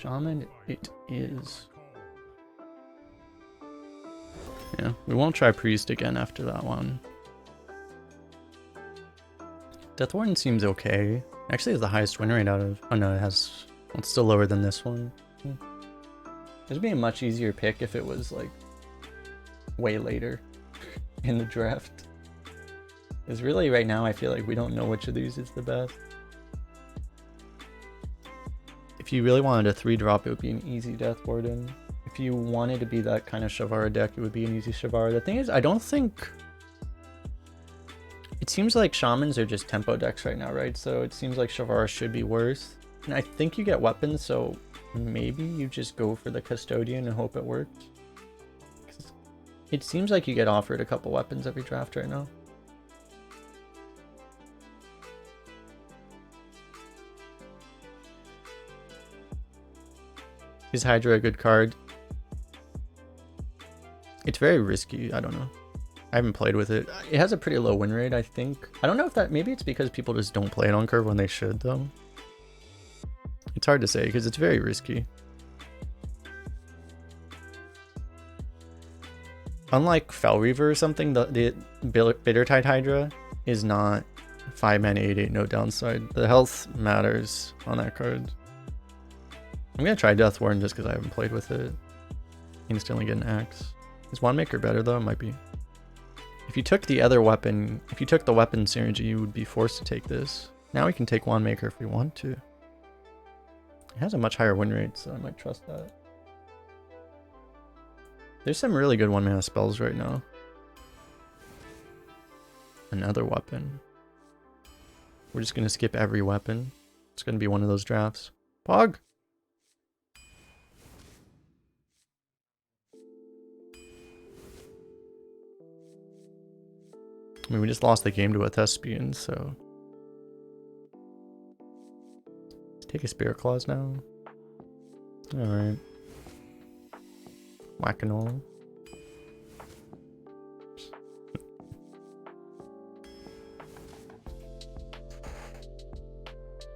Shaman it is. Yeah, we won't try Priest again after that one. Death Warden seems okay. Actually has the highest win rate out of... Oh no, it has... It's still lower than this one. This would be a much easier pick if it was like way later in the draft. Because really right now I feel like we don't know which of these is the best. If you really wanted a 3-drop, it would be an easy Death Warden. If you wanted to be that kind of Shavara deck, it would be an easy Shavara. The thing is, I don't think... It seems like Shamans are just tempo decks right now, right? So it seems like Shavara should be worse. And I think you get weapons, so maybe you just go for the Custodian and hope it works. It seems like you get offered a couple weapons every draft right now. Is Hydra a good card? It's very risky. I don't know. I haven't played with it. It has a pretty low win rate, I think. I don't know if that... Maybe it's because people just don't play it on curve when they should, though. It's hard to say because it's very risky. Unlike Fellreaver or something, the Bittertide Hydra is not 5-mana 8/8, no downside. The health matters on that card. I'm gonna try Death Warden just because I haven't played with it. Instantly get an axe. Is Wandmaker better though? It might be. If you took the other weapon, if you took the weapon synergy, you would be forced to take this. Now we can take Wandmaker if we want to. It has a much higher win rate, so I might trust that. There's some really good 1-mana spells right now. Another weapon. We're just gonna skip every weapon. It's gonna be one of those drafts. Pog! I mean, we just lost the game to a Thespian, so... Let's take a Spirit Claws now. Alright. Whack-a-nole.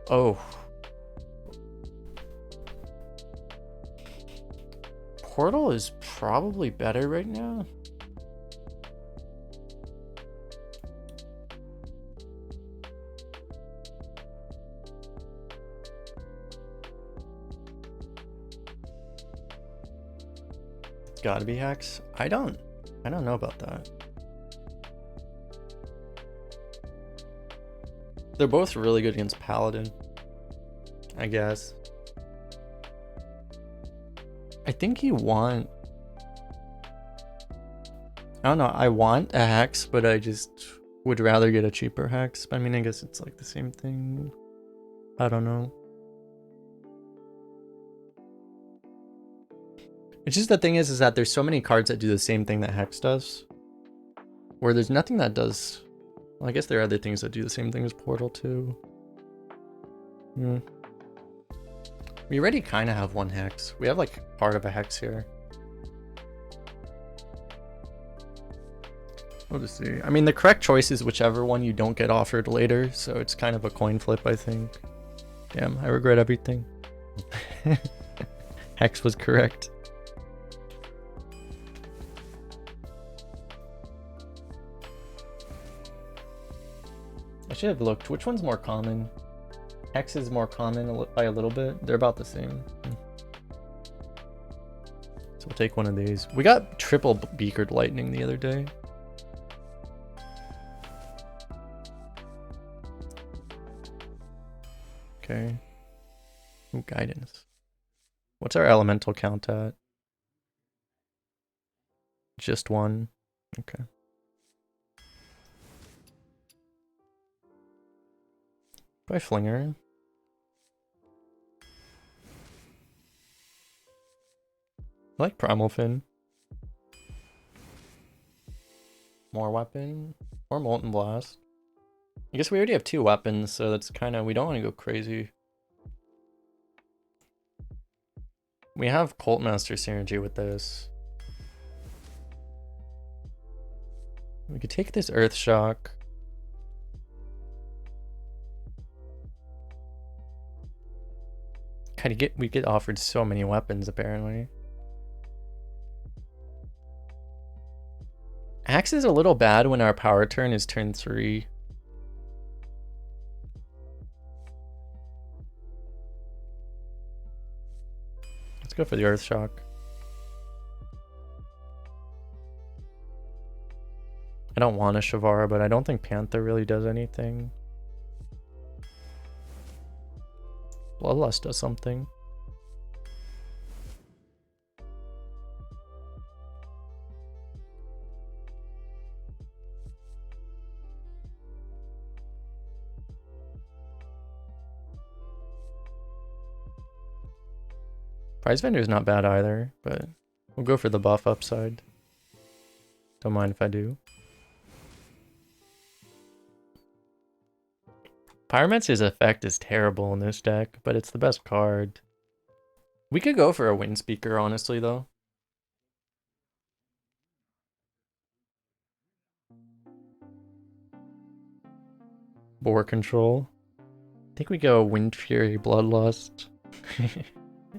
Oh. Portal is probably better right now. Gotta be Hex. I don't know about that. They're both really good against Paladin, I guess. I think you want... I don't know, I want a Hex, but I just would rather get a cheaper Hex. I mean, I guess it's like the same thing. I don't know. It's just the thing is that there's so many cards that do the same thing that Hex does. Where there's nothing that does... Well, I guess there are other things that do the same thing as Portal too. We already kind of have one Hex. We have like part of a Hex here. We'll just see. I mean, the correct choice is whichever one you don't get offered later. So it's kind of a coin flip, I think. Damn, I regret everything. Hex was correct. I should have looked. Which one's more common? Hex is more common by a little bit. They're about the same. So we'll take one of these. We got triple beakered lightning the other day. Okay. Ooh, guidance. What's our elemental count at? Just one. Okay. By Flinger. I like Primal Fin. More weapon. Or Molten Blast. I guess we already have 2 weapons, so that's kind of... We don't want to go crazy. We have Cult Master synergy with this. We could take this Earth Shock. We get offered so many weapons apparently. Axe is a little bad when our power turn is turn 3. Let's go for the Earth Shock. I don't want a Shavara, but I don't think Panther really does anything. Bloodlust does something. Prize Vendor is not bad either, but we'll go for the buff upside. Don't mind if I do. Pyromancer's effect is terrible in this deck, but it's the best card. We could go for a Wind Speaker, honestly, though. Boar Control. I think we go Wind Fury, Bloodlust.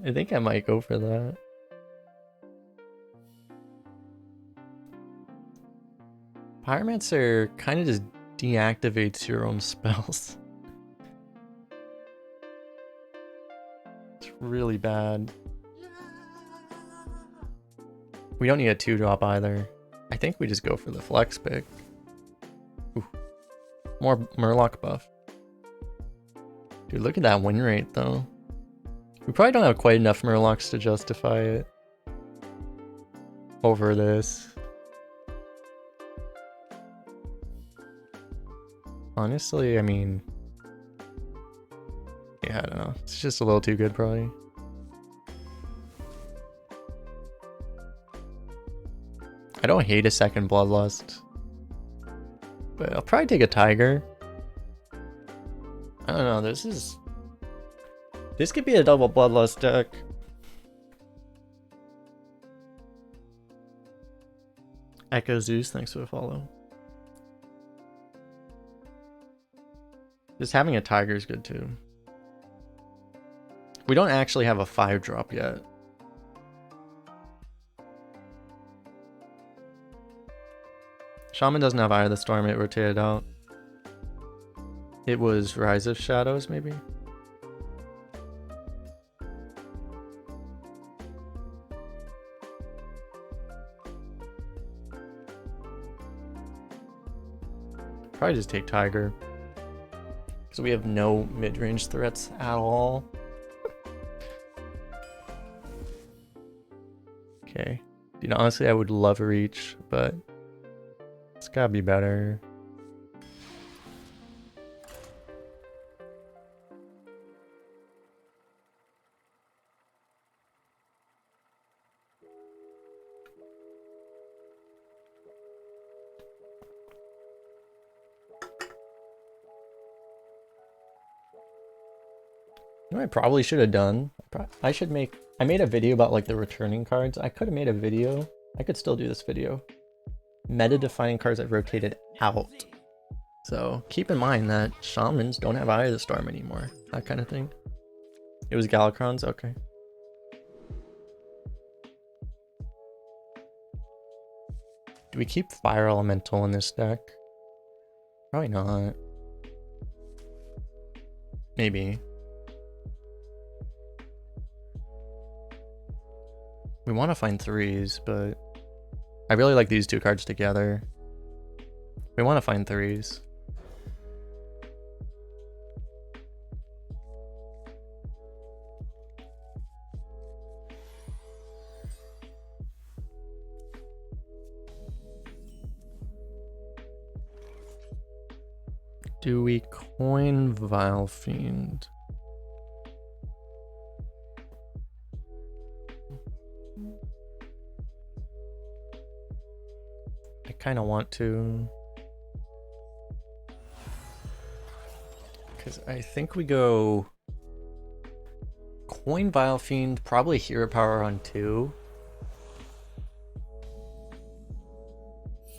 I think I might go for that. Pyromancer kind of just deactivates your own spells. It's really bad. We don't need a 2-drop either. I think we just go for the flex pick. Ooh. More Murloc buff. Dude, look at that win rate though. We probably don't have quite enough Murlocs to justify it over this. Honestly, I mean, yeah, I don't know. It's just a little too good, probably. I don't hate a second Bloodlust, but I'll probably take a Tiger. I don't know. This could be a double Bloodlust deck. Echo Zeus, thanks for the follow. Just having a Tiger is good too. We don't actually have a 5-drop yet. Shaman doesn't have Eye of the Storm, it rotated out. It was Rise of Shadows, maybe? Probably just take Tiger. Because we have no mid-range threats at all. Okay. Dude, honestly, I would love a Reach, but it's gotta be better. You know what I probably should have done? I made a video about like the returning cards. I could have made a video. I could still do this video. Meta defining cards that rotated out. So keep in mind that Shamans don't have Eye of the Storm anymore. That kind of thing. It was Galacrons? Okay. Do we keep Fire Elemental in this deck? Probably not. Maybe. We want to find 3s, but I really like these 2 cards together. We want to find 3s. Do we coin Vile Fiend? I kind of want to. Because I think we go coin Vile Fiend, probably Hero Power on 2.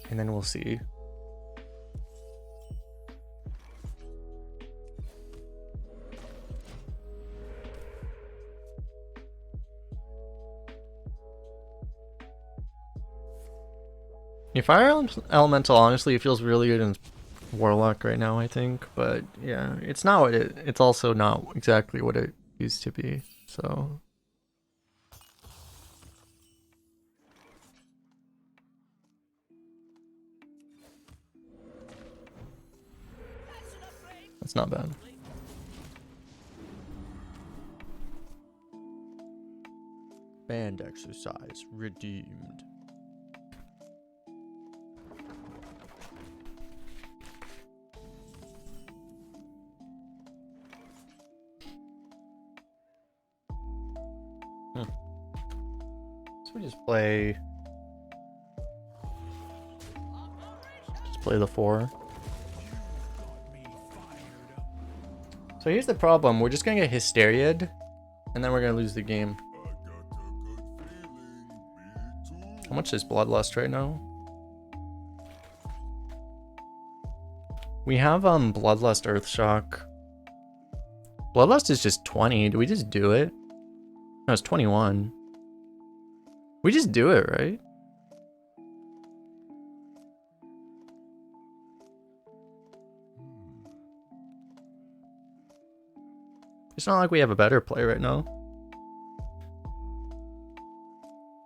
And then we'll see. Your Fire Elemental, honestly, it feels really good in Warlock right now, I think. But yeah, it's not what it's also not exactly what it used to be. So it's not bad. Band exercise redeemed. So we just play the 4. So here's the problem. We're just gonna get hysteria'd, and then we're gonna lose the game. How much is Bloodlust right now? We have Bloodlust Earthshock. Bloodlust is just 20. Do we just do it? No, it's 21. We just do it, right? It's not like we have a better play right now.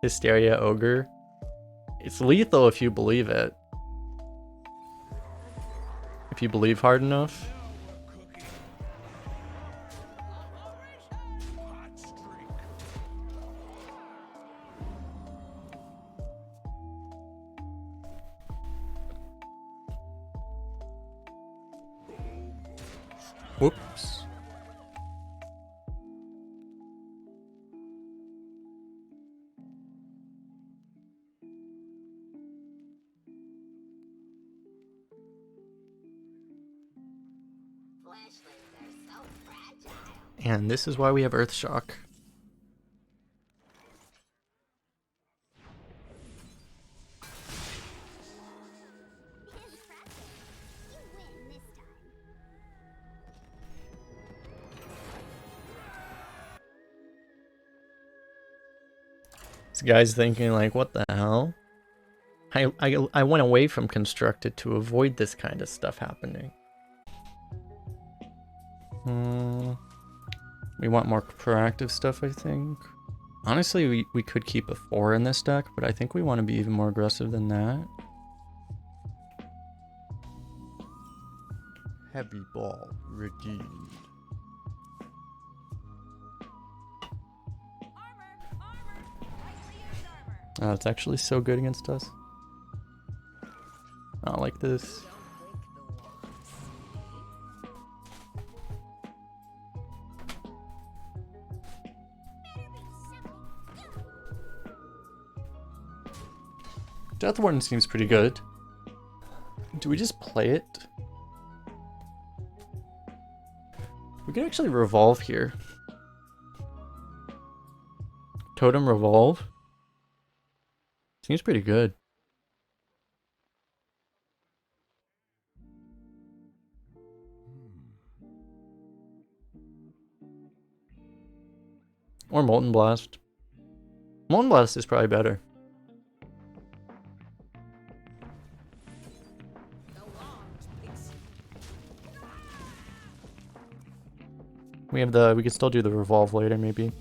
Hysteria Ogre. It's lethal if you believe it. If you believe hard enough. Whoops. And this is why we have Earthshock. This guy's thinking like, what the hell? I went away from Constructed to avoid this kind of stuff happening. We want more proactive stuff, I think. Honestly, we could keep a 4 in this deck, but I think we want to be even more aggressive than that. Heavy Ball redeemed. Oh, it's actually so good against us. Not like this. Death Warden seems pretty good. Do we just play it? We could actually revolve here. Totem revolve. Seems pretty good. Or Molten Blast. Molten Blast is probably better. We could still do the revolve later, maybe.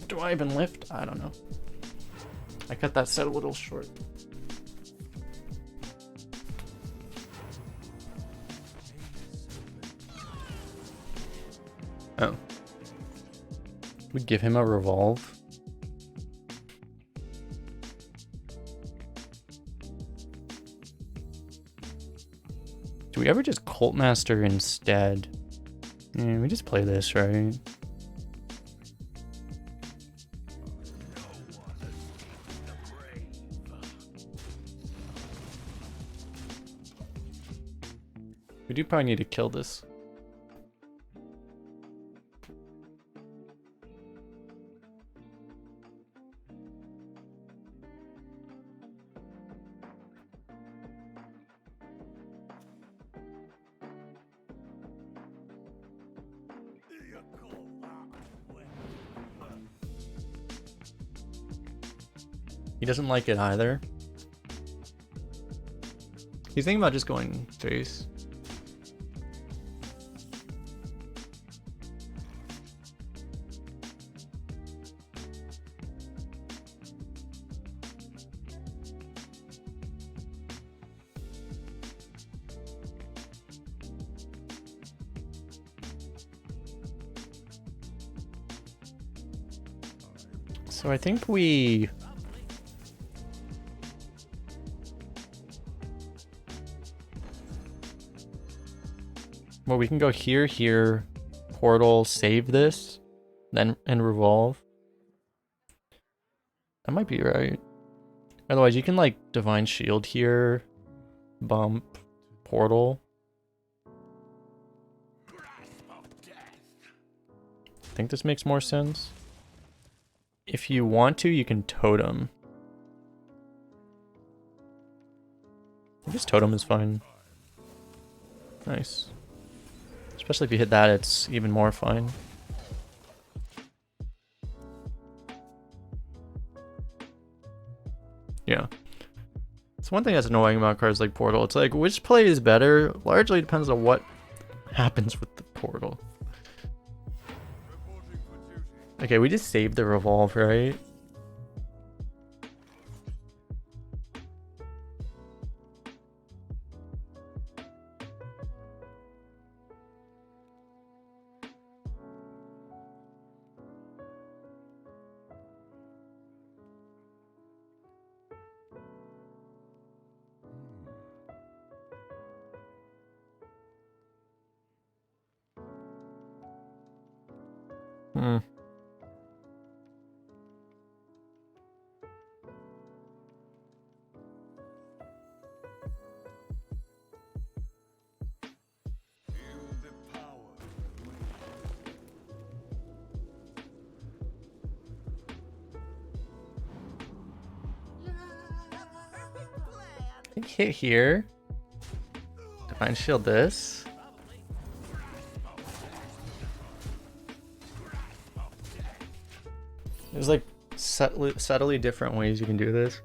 Do I even lift? I don't know. I cut that set a little short. Oh. We give him a revolve. Do we ever just Cult Master instead? Yeah, we just play this, right? We do probably need to kill this. He doesn't like it either. He's thinking about just going face. So I think we... Well, we can go here, here, portal, save this, then and revolve. That might be right. Otherwise, you can like divine shield here, bump, portal. I think this makes more sense. If you want to, you can totem. I guess totem is fine. Nice. Especially if you hit that, it's even more fine. Yeah. It's one thing that's annoying about cards like Portal. It's like, which play is better? Largely depends on what happens with the Portal. Okay, we just saved the revolve, right? Hmm. Hit here. Divine shield this. There's like subtly different ways you can do this.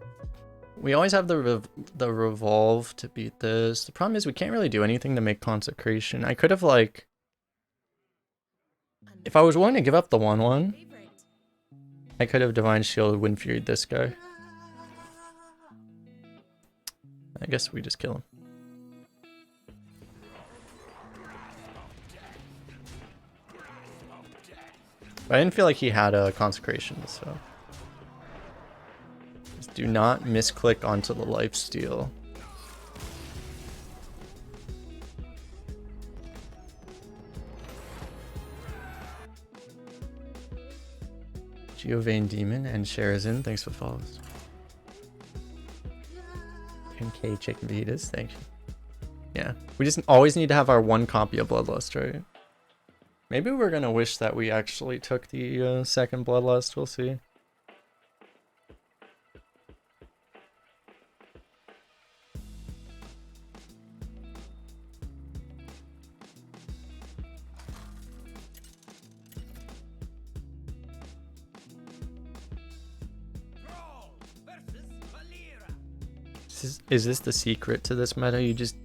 We always have the revolve to beat this. The problem is we can't really do anything to make consecration. I could have like, if I was willing to give up the 1/1, I could have divine shield wind furied this guy. I guess we just kill him. But I didn't feel like he had a consecration, so. Just do not misclick onto the lifesteal. Geovane Demon and Sherazin, thanks for the follows. MK Chicken Vitas, thank you. Yeah, we just always need to have our one copy of Bloodlust, right? Maybe we're gonna wish that we actually took the second Bloodlust, we'll see. Is this the secret to this meta? You just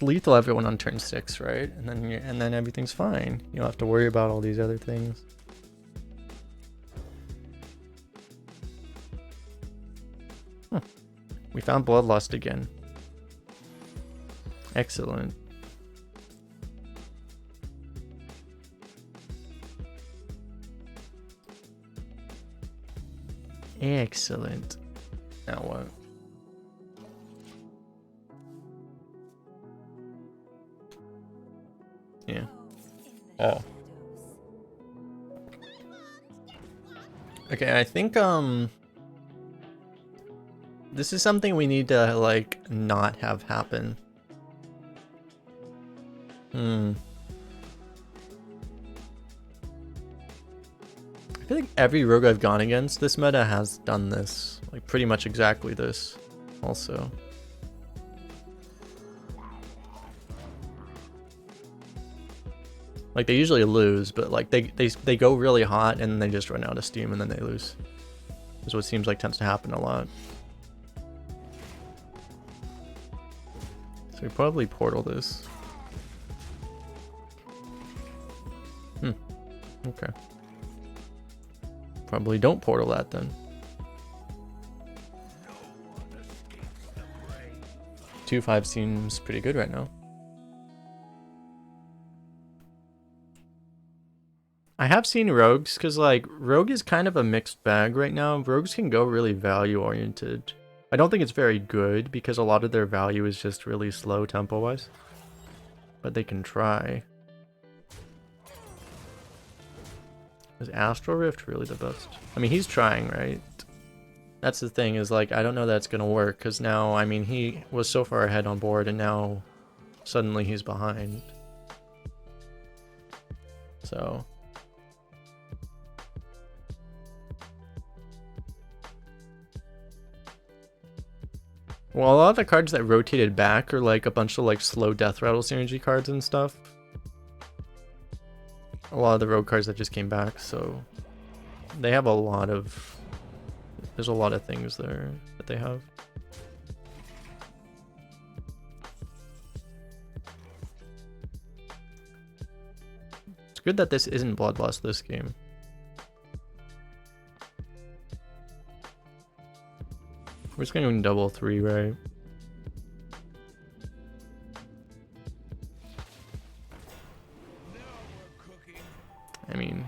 lethal everyone on turn 6, right? And then everything's fine. You don't have to worry about all these other things. Huh. We found Bloodlust again. Excellent. Excellent. Now what? Yeah. Oh. Okay, I think this is something we need to like not have happen. I feel like every rogue I've gone against this meta has done this, like pretty much exactly this also. Like they usually lose, but like they go really hot and they just run out of steam and then they lose. is what seems like tends to happen a lot. So we probably portal this. Okay. Probably don't portal that then. 2-5 seems pretty good right now. I have seen rogues, because like rogue is kind of a mixed bag right now. Rogues can go really value oriented. I don't think it's very good because a lot of their value is just really slow tempo wise. But they can try. Is Astral Rift really the best? I mean, he's trying, right? That's the thing, is like, I don't know that's gonna work, because now, I mean, he was so far ahead on board, and now suddenly he's behind. So... well, a lot of the cards that rotated back are like a bunch of like slow death rattle synergy cards and stuff. A lot of the rogue cards that just came back, so they have a lot of... there's a lot of things there that they have. It's good that this isn't Bloodlust this game. We're just going double 3, right? I mean...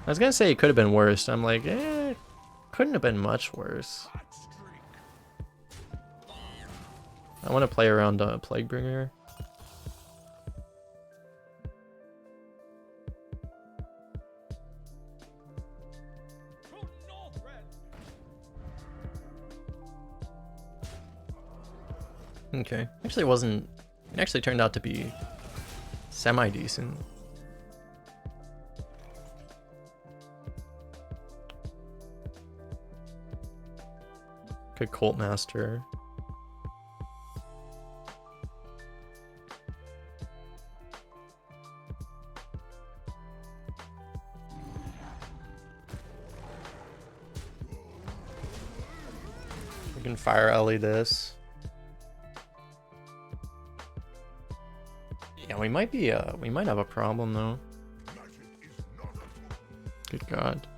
I was gonna say it could have been worse. I'm like, couldn't have been much worse. I want to play around Plaguebringer. Okay. Actually, it wasn't... it actually turned out to be semi-decent. Good Cult Master. We can fire Ellie this. Yeah, we might be we might have a problem though. Good God.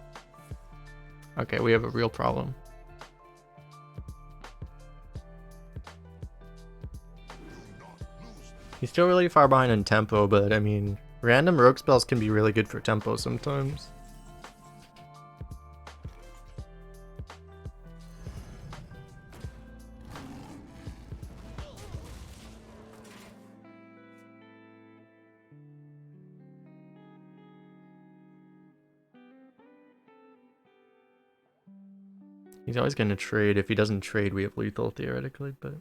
Okay, we have a real problem. He's still really far behind in tempo, but I mean, random rogue spells can be really good for tempo sometimes. He's always going to trade. If he doesn't trade, we have lethal theoretically, but...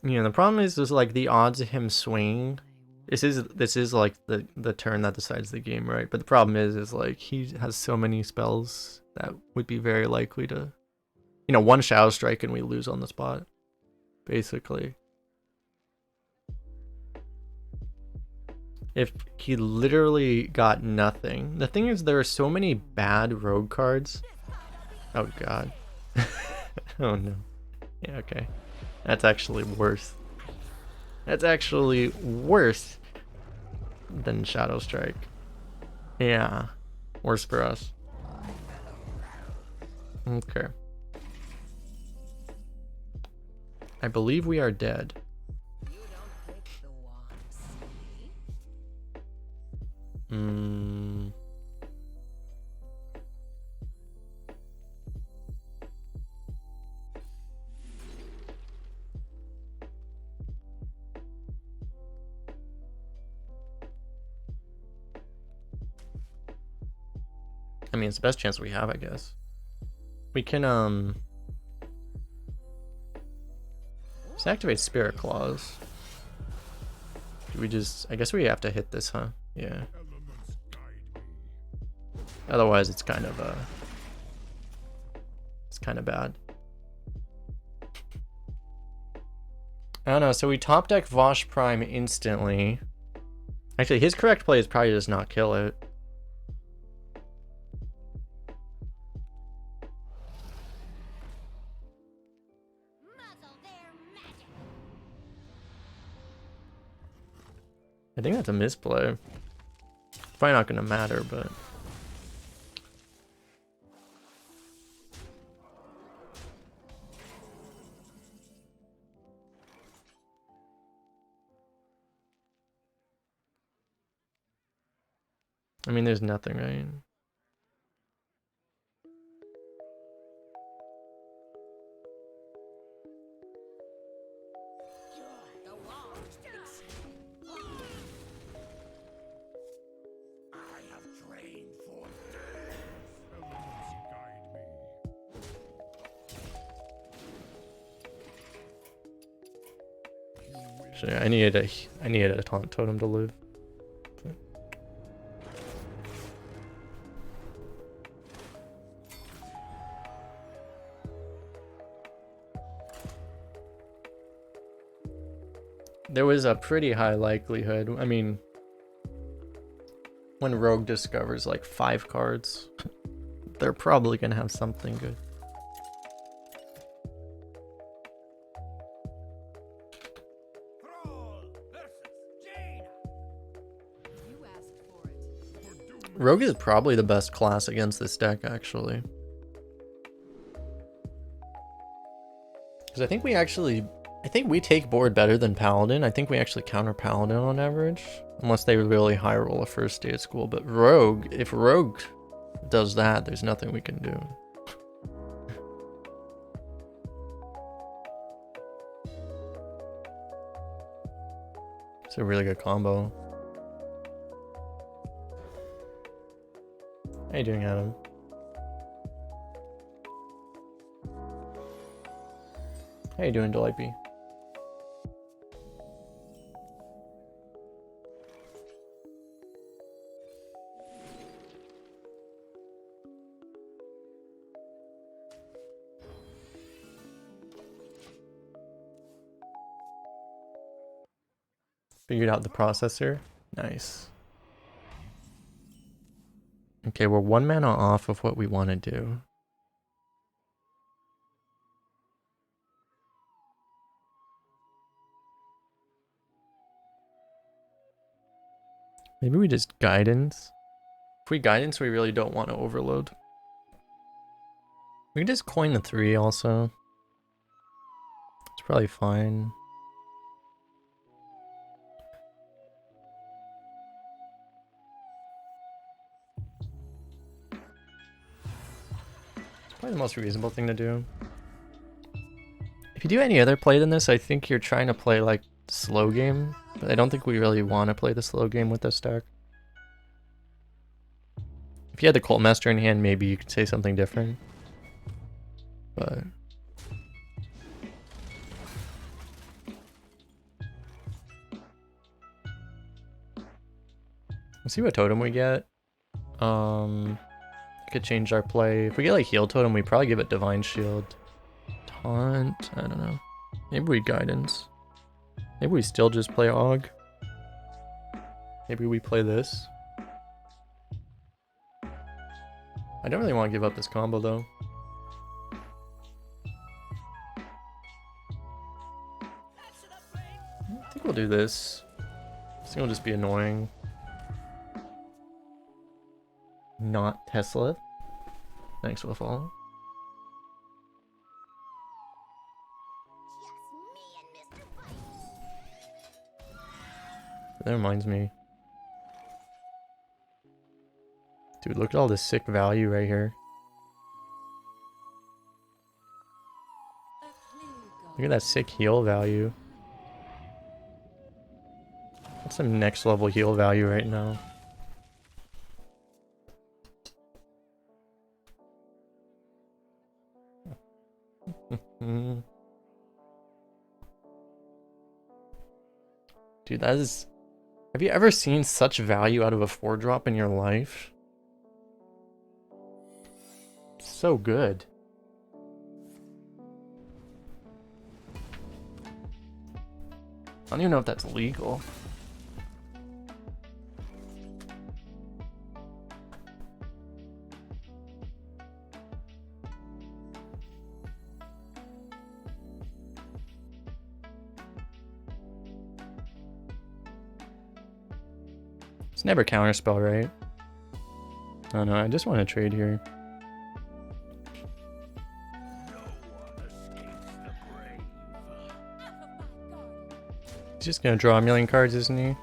yeah, the problem is like the odds of him swinging. This is like the turn that decides the game, right? But the problem is like he has so many spells that would be very likely to, you know, one Shadow Strike and we lose on the spot, basically. If he literally got nothing. The thing is, there are so many bad rogue cards. Oh God. Oh no. Yeah, okay. That's actually worse. That's actually worse than Shadow Strike. Yeah. Worse for us. Okay. I believe we are dead. I mean, it's the best chance we have, I guess. We can, let's activate Spirit Claws. Do we just... I guess we have to hit this, huh? Yeah. Otherwise, it's kind of, it's kind of bad. I don't know, so we top deck Vosh Prime instantly. Actually, his correct play is probably just not kill it. I think that's a misplay. Probably not gonna matter, but... I mean, there's nothing, right? Actually, I needed a taunt totem to live. There was a pretty high likelihood. I mean, when Rogue discovers like 5 cards, they're probably gonna have something good. Rogue is probably the best class against this deck, actually. Because I think we take board better than Paladin. I think we actually counter Paladin on average. Unless they really high roll a first day of school. But Rogue, if Rogue does that, there's nothing we can do. It's a really good combo. How you doing, Adam? How you doing, Delightby? Figured out the processor. Nice. Okay, we're 1 mana off of what we want to do. Maybe we just guidance. If we guidance, we really don't want to overload. We can just coin the 3 also. It's probably fine. It's probably the most reasonable thing to do. If you do any other play than this, I think you're trying to play like slow game. But I don't think we really want to play the slow game with this deck. If you had the Cult Master in hand, maybe you could say something different. But... let's see what totem we get. Could change our play. If we get like Heal Totem, we probably give it Divine Shield. Taunt, I don't know. Maybe we Guidance. Maybe we still just play Og. Maybe we play this. I don't really want to give up this combo though. I think we'll do this. This thing will just be annoying. Not Tesla. Thanks for the follow. That reminds me. Dude, look at all this sick value right here. Look at that sick heal value. That's some next level heal value right now. Dude, that is... have you ever seen such value out of a 4-drop in your life? So good. I don't even know if that's legal. It's never counterspell, right? Oh no, I just want to trade here. He's just gonna draw a million cards, isn't he?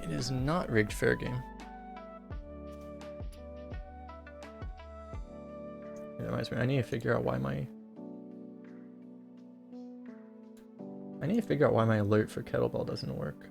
It is not rigged fair game. It reminds me, I need to figure out why my alert for kettlebell doesn't work.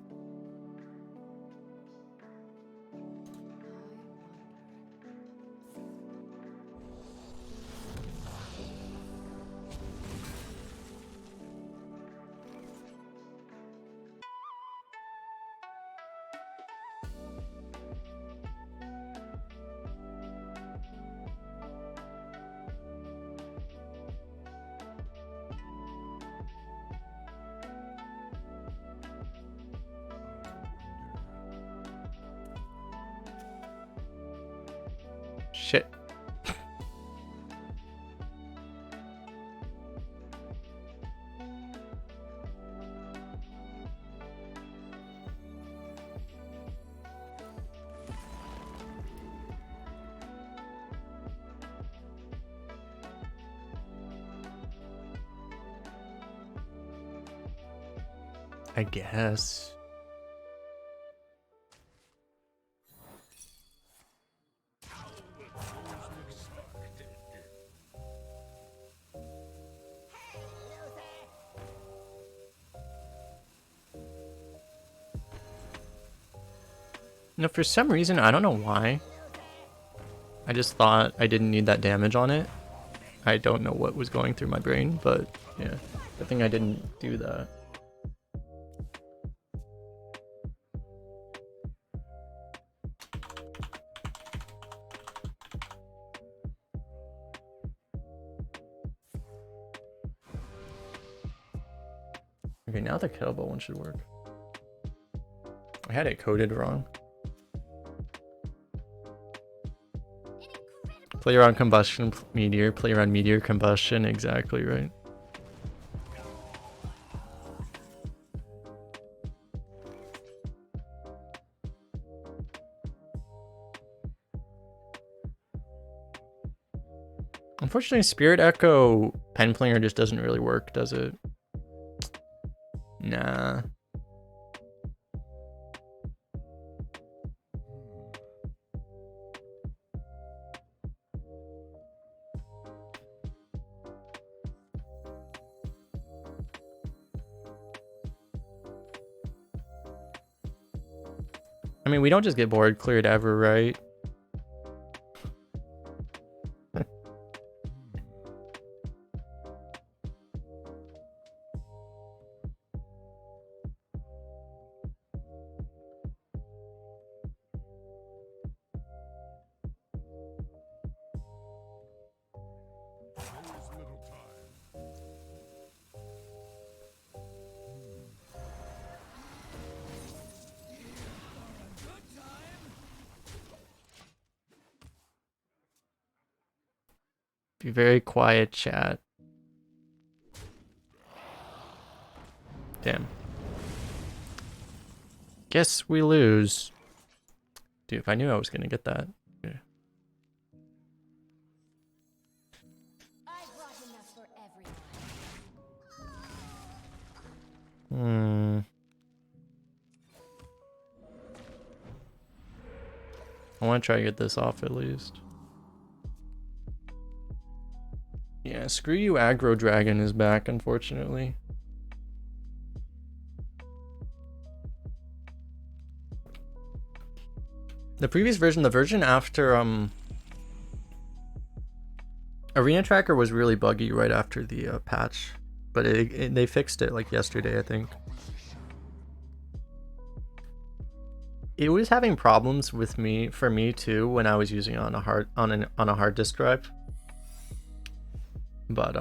Shit. I guess. No, for some reason, I don't know why. I just thought I didn't need that damage on it. I don't know what was going through my brain, but yeah, I think I didn't do that. Okay, now the kettlebell one should work. I had it coded wrong. Play around combustion meteor, play around meteor combustion, exactly right. Unfortunately, Spirit Echo pen player just doesn't really work, does it? Nah. I mean, we don't just get board cleared ever, right? Be very quiet, chat. Damn. Guess we lose. Dude, if I knew I was gonna get that. Yeah. I want to try to get this off at least. Yeah, screw you, aggro dragon is back, unfortunately. The previous version, the version after Arena Tracker was really buggy right after the patch, but they fixed it like yesterday, I think. It was having problems with for me too when I was using it on a hard disk drive. But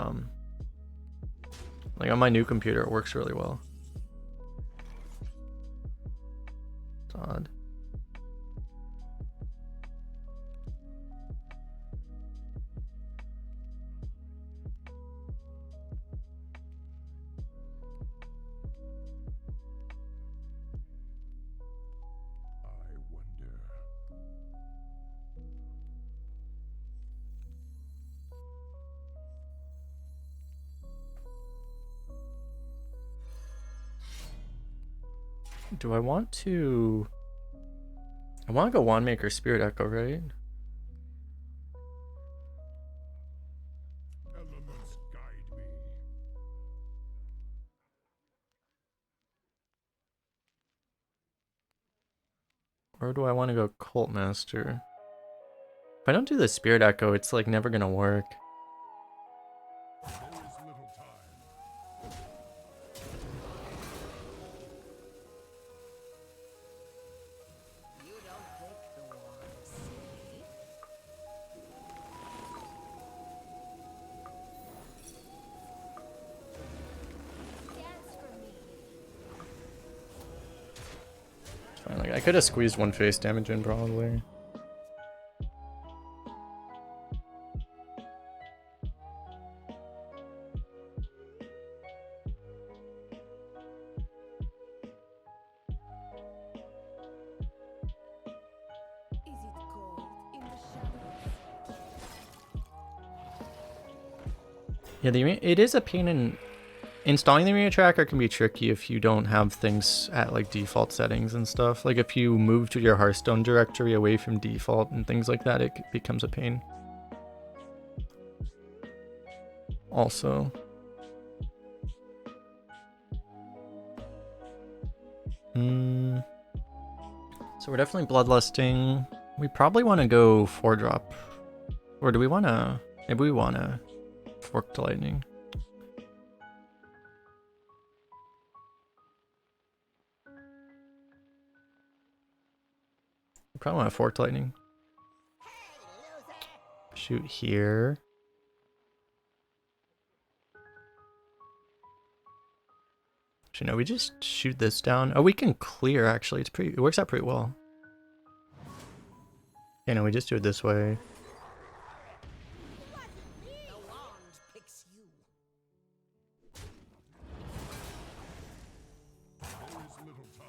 like on my new computer, it works really well. It's odd. Do I want to... I want to go Wand Maker Spirit Echo, right? Elements guide me. Or do I want to go Cult Master? If I don't do the Spirit Echo, it's like never gonna work. There is little time. You don't pick the ones, see? Dance for me. It's fine. Like I could have squeezed one face damage in probably. Is it cold in the shadows? Yeah, it is a pain in... Installing the arena tracker can be tricky if you don't have things at like default settings and stuff. Like if you move to your Hearthstone directory away from default and things like that, it becomes a pain. Also. So we're definitely bloodlusting. We probably want to go 4-drop. Or do we want to... Maybe we want to fork to lightning. We probably want to fork to lightning. Shoot here. Actually, no, we just shoot this down. Oh, we can clear, actually. It works out pretty well. Yeah, no, we just do it this way. The wand picks you. There is little time.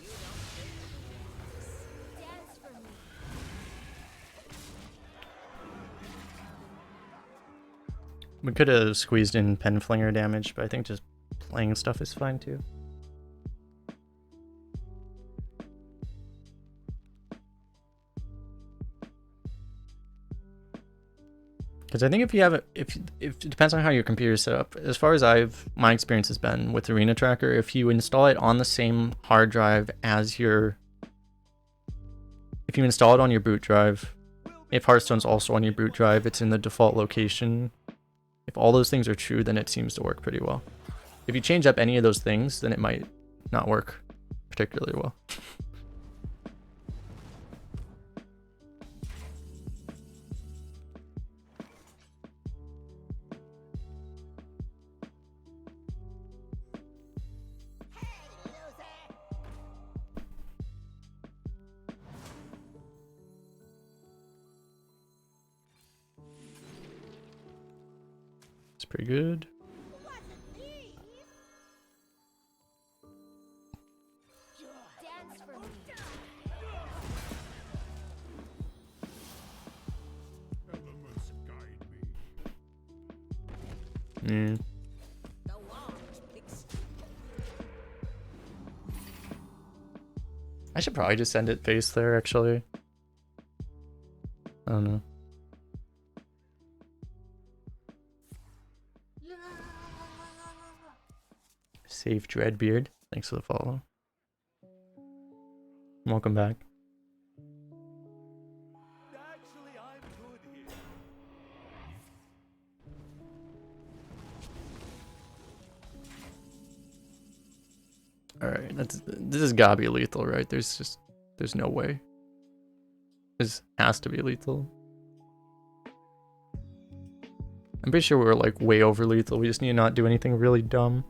You don't pick the ones. Dance for me. We could have squeezed in pen flinger damage, but I think just playing stuff is fine too. Because I think if you have if it depends on how your computer is set up. As far as my experience has been with Arena Tracker, if you install it on the same hard drive as if you install it on your boot drive, if Hearthstone's also on your boot drive, it's in the default location. If all those things are true, then it seems to work pretty well. If you change up any of those things, then it might not work particularly well. It's pretty good. Dance for me. Elements guide me. Mm. The wand picks you. I should probably just send it face there, actually. I don't know. Safe Dreadbeard. Thanks for the follow. Welcome back. Actually, I'm good here. Alright, this has gotta be lethal, right? There's no way. This has to be lethal. I'm pretty sure we're like way over lethal. We just need to not do anything really dumb.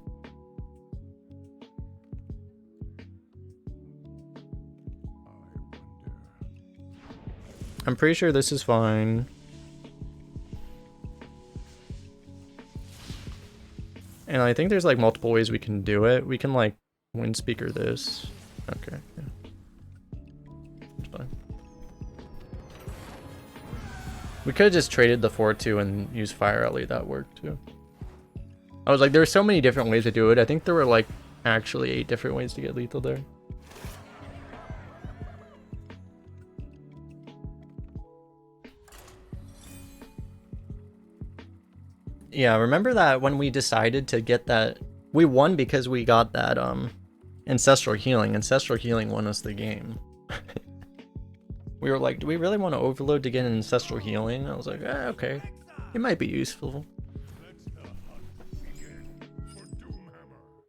I'm pretty sure this is fine. And I think there's like multiple ways we can do it. We can like wind speaker this. Okay, yeah. It's fine. We could have just traded the 4-2 and used Fire Alley. That worked too. I was like, there are so many different ways to do it. I think there were like actually 8 different ways to get lethal there. Yeah, remember that when we decided to get that, we won because we got that Ancestral Healing. Ancestral Healing won us the game. We were like, do we really want to overload to get an Ancestral Healing? I was like, okay, it might be useful.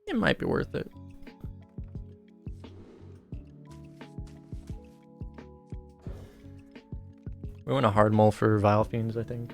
It might be worth it. We want a hard mull for Vile Fiends, I think.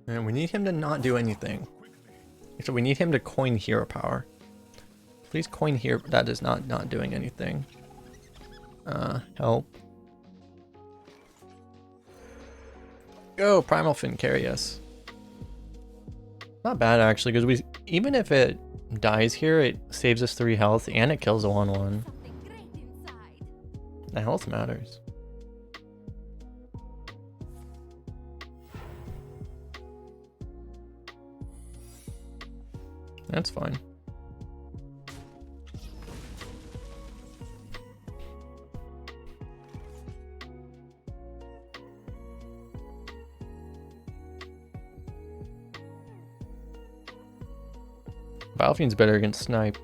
And we need him to not do anything. So we need him to coin hero power. Please coin here. That is not doing anything. Help. Go, Primal Fin, carry us. Not bad actually, because we, even if it dies here, it saves us 3 health and it kills a 1/1. The health matters. That's fine. Battlefiend's better against snipe.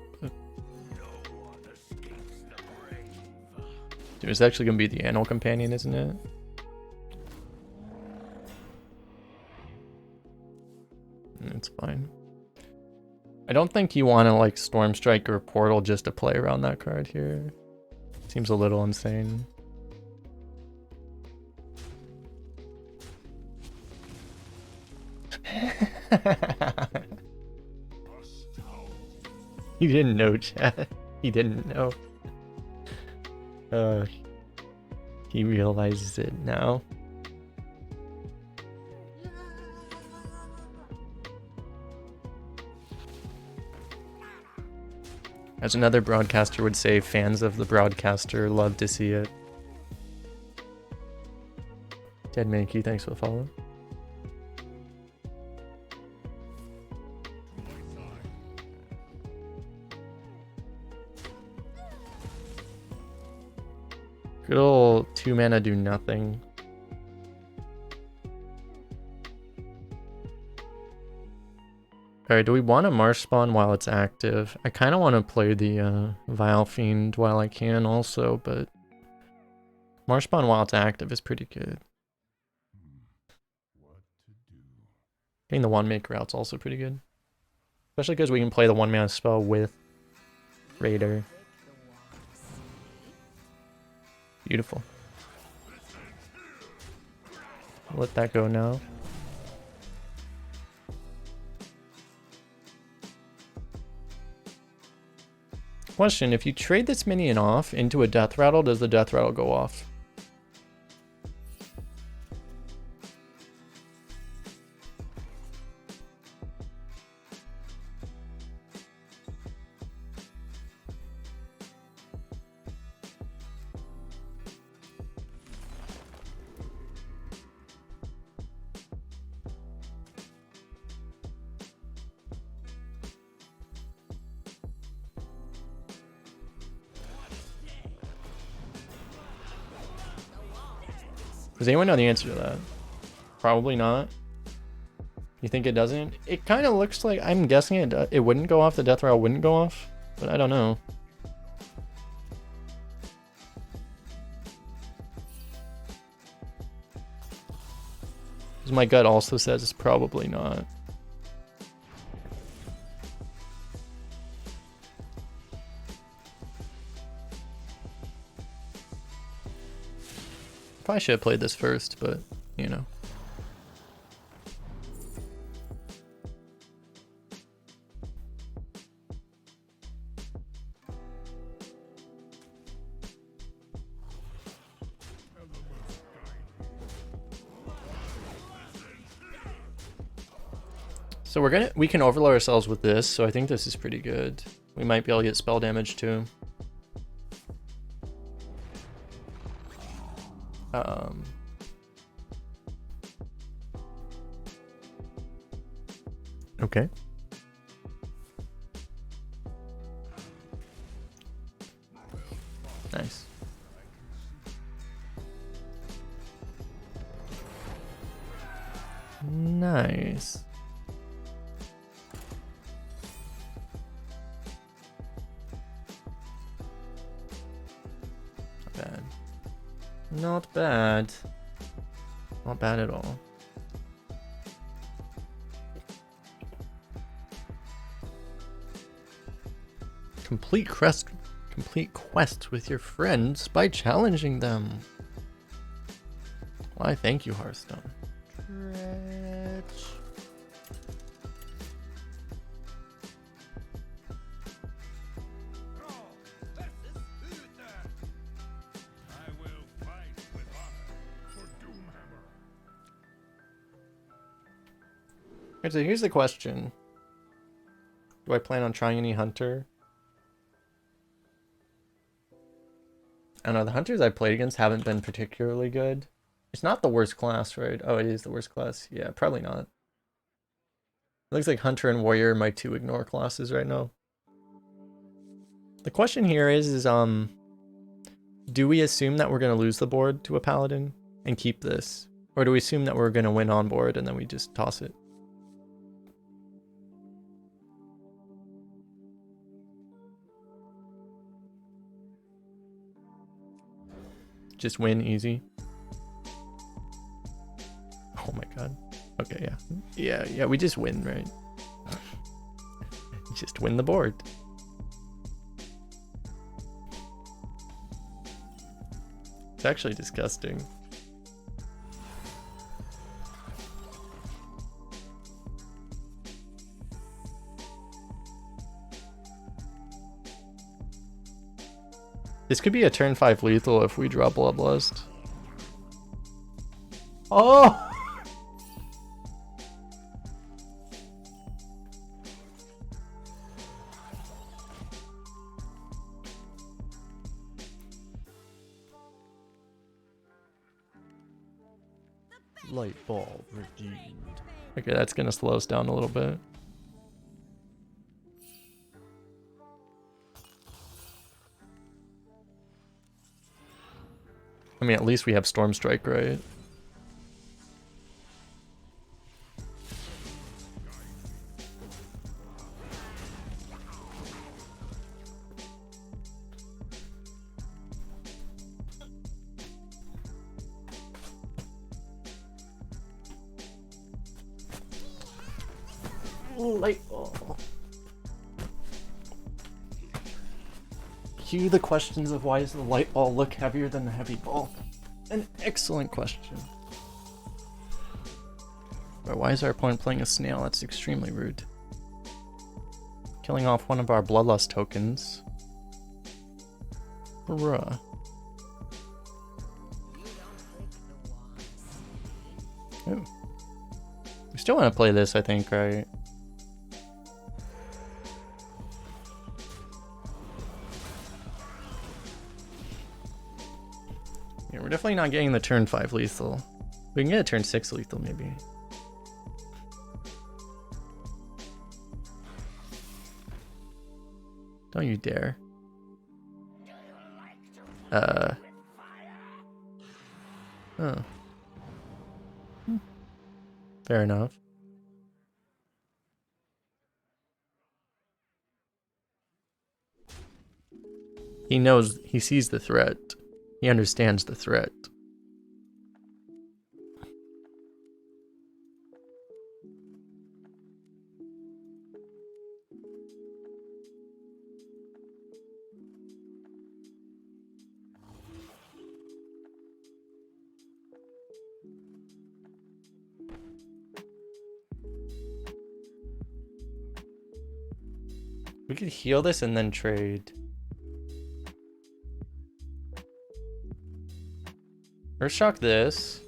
Dude, it's actually gonna be the Animal Companion, isn't it? It's fine. I don't think you want to like Storm Strike or Portal just to play around that card here. Seems a little insane. He didn't know, chat. He didn't know. He realizes it now. As another broadcaster would say, fans of the broadcaster love to see it. Dead Mankey, thanks for the follow. Good old 2 mana do nothing. Alright, do we want to Marsh Spawn while it's active? I kind of want to play the Vile Fiend while I can also, but Marsh Spawn while it's active is pretty good. What to do? Getting the 1-make route's also pretty good. Especially because we can play the 1-mana spell with Raider. Beautiful. Let that go now. Question, if you trade this minion off into a death rattle, does the death rattle go off? Does anyone know the answer to that? Probably not. You think it doesn't? It kind of looks like, I'm guessing it wouldn't go off, the death rattle wouldn't go off, but I don't know. Because my gut also says it's probably not. Probably should have played this first, but you know. So we can overload ourselves with this, so I think this is pretty good. We might be able to get spell damage too. Okay. Nice. Nice. Not bad. Not bad. Not bad at all. Complete quest with your friends by challenging them. Why, thank you, Hearthstone. Stretch. I will fight with honor for Doomhammer. Okay, so here's the question. Do I plan on trying any hunter? I don't know, the hunters I've played against haven't been particularly good. It's not the worst class, right? Oh, it is the worst class. Yeah, probably not. It looks like hunter and warrior are my two ignore classes right now. The question here is do we assume that we're going to lose the board to a paladin and keep this? Or do we assume that we're going to win on board and then we just toss it? Just win easy. Oh my god. Okay, yeah. Yeah, we just win, right? Just win the board. It's actually disgusting. This could be a turn 5 lethal if we draw Bloodlust. Oh! Light ball redeemed. Okay, that's gonna slow us down a little bit. I mean, at least we have Storm Strike, right? Light ball. Cue the questions of why does the light ball look heavier than the heavy ball? An excellent question. But why is our opponent playing a snail? That's extremely rude. Killing off one of our Bloodlust tokens. Bruh. Ooh. We still want to play this, I think, right? Yeah, we're definitely not getting the turn 5 lethal. We can get a turn 6 lethal, maybe. Don't you dare. Oh. Fair enough. He knows, he sees the threat. He understands the threat. We could heal this and then trade. Earth shock this.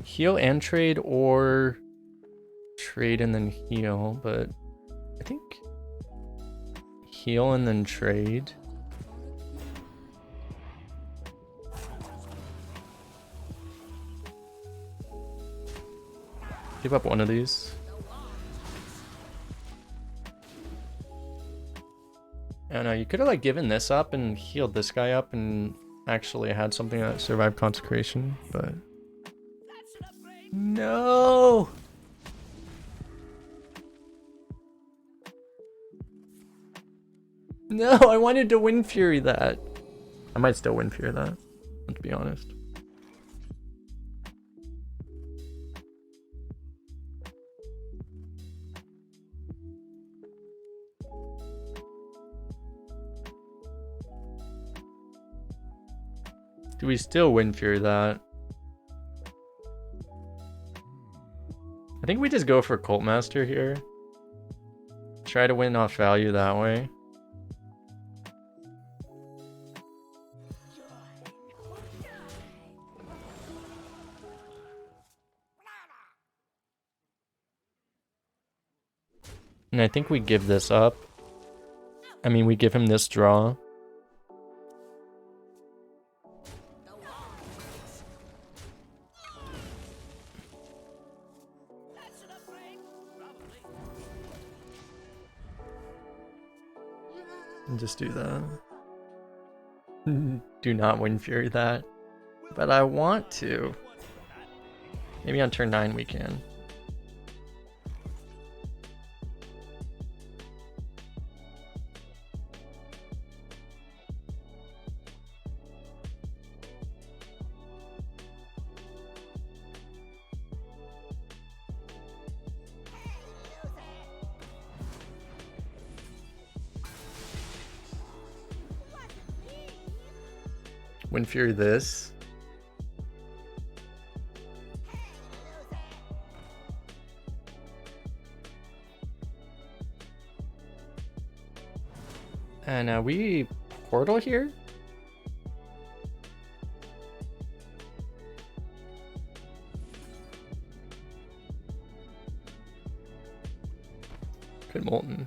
Heal and trade, or trade and then heal, but I think heal and then trade. Give up one of these. I don't know, you could have like given this up and healed this guy up and actually had something that survived consecration, but no. No, I wanted to Wind Fury that. I might still Wind Fury that, let's be honest. Do we still Wind Fury that? I think we just go for Cult Master here. Try to win off value that way. And I think we give this up. I mean, we give him this draw. And just do that. Do not Wind Fury that. But I want to. Maybe on turn 9 we can. Wind Fury this. And we portal here? Could Molten.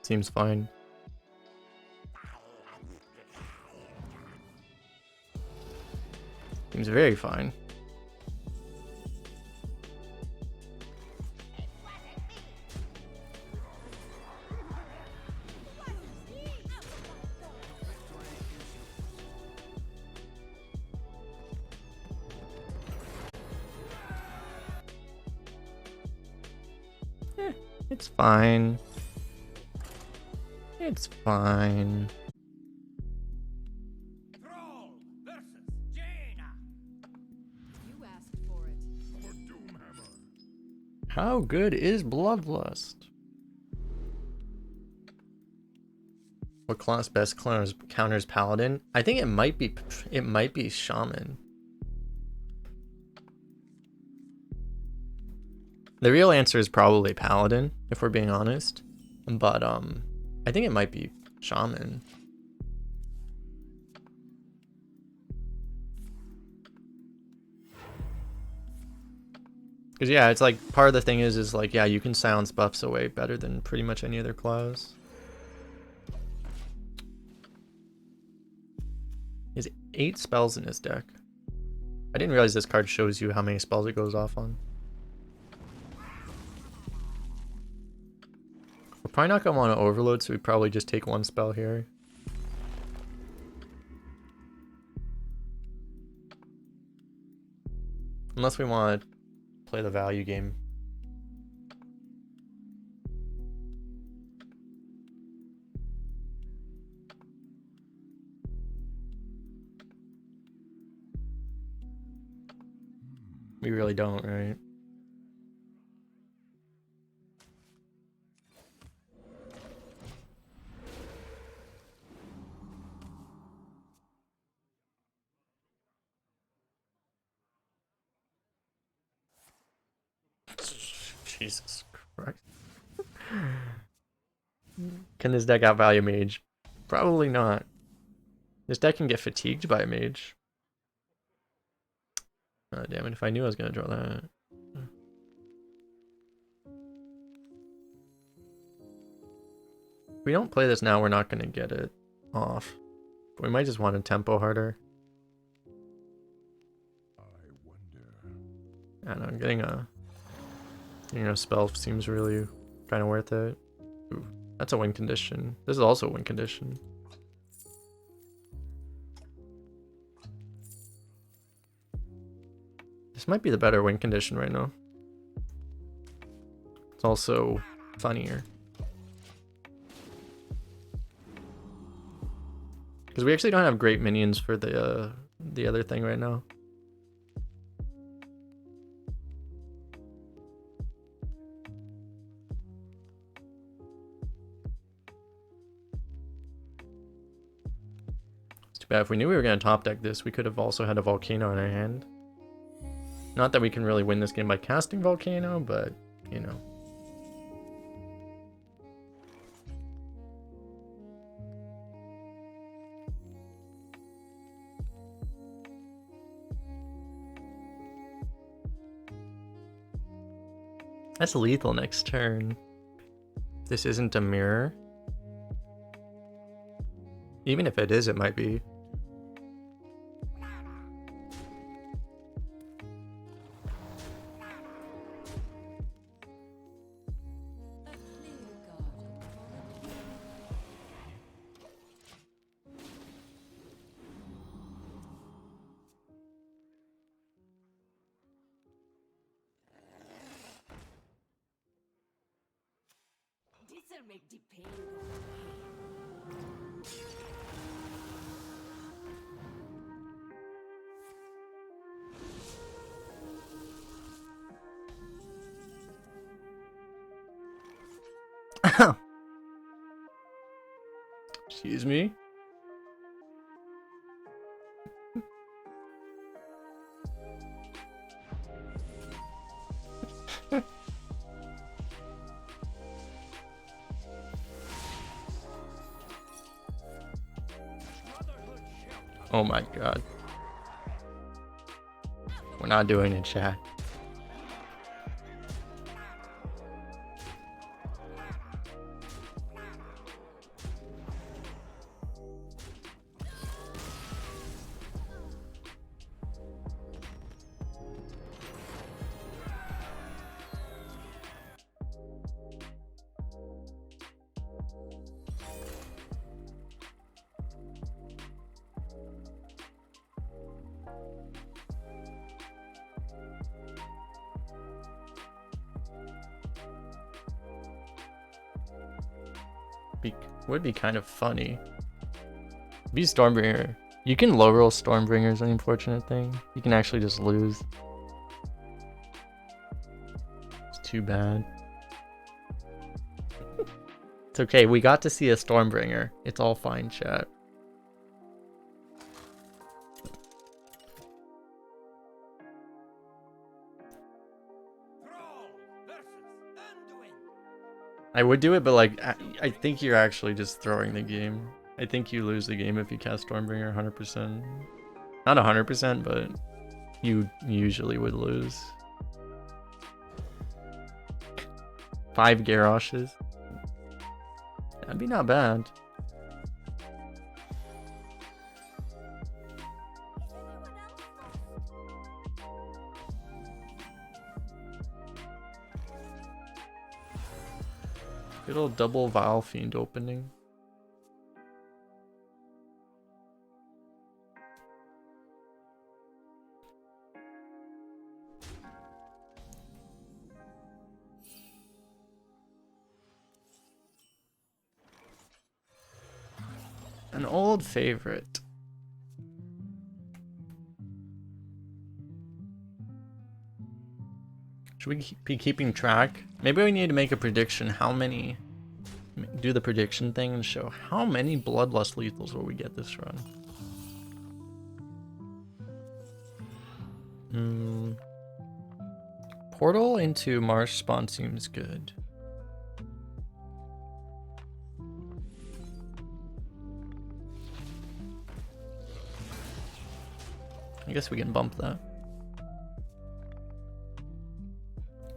Seems fine. Seems very fine. It's fine. It's fine. Thrall versus Jaina. You asked for it. For Doomhammer. How good is Bloodlust? What class best counters Paladin? I think it might be Shaman. The real answer is probably Paladin, if we're being honest. But I think it might be Shaman. Because yeah, it's like part of the thing is like, yeah, you can silence buffs away better than pretty much any other class. He has 8 spells in his deck. I didn't realize this card shows you how many spells it goes off on. We're probably not going to want to overload, so we probably just take 1 spell here. Unless we want to play the value game. We really don't, right? Jesus Christ. Can this deck outvalue mage? Probably not. This deck can get fatigued by a mage. Oh, damn it, if I knew I was going to draw that. If we don't play this now, we're not going to get it off. But we might just want to tempo harder. I wonder. I don't know, getting a spell seems really kind of worth it. Ooh, that's a win condition. This is also a win condition. This might be the better win condition right now. It's also funnier. Because we actually don't have great minions for the other thing right now. It's too bad. If we knew we were going to top deck this, we could have also had a Volcano in our hand. Not that we can really win this game by casting Volcano, but, you know. That's lethal next turn. This isn't a mirror. Even if it is, it might be. This'll make the pain Excuse me. Oh my god. We're not doing it, chat. Would be kind of funny. Be Stormbringer. You can low roll Stormbringer's an unfortunate thing. You can actually just lose. It's too bad. It's okay, we got to see a Stormbringer. It's all fine, chat. I would do it, but like, I think you're actually just throwing the game. I think you lose the game if you cast Stormbringer 100%. Not 100%, but you usually would lose. 5 Garroshes. That'd be not bad. Good old double Vile Fiend opening. An old favorite. Should we be keeping track? Maybe we need to make a prediction. How many? Do the prediction thing and show how many Bloodlust lethals will we get this run. Portal into Marsh Spawn seems good. I guess we can bump that.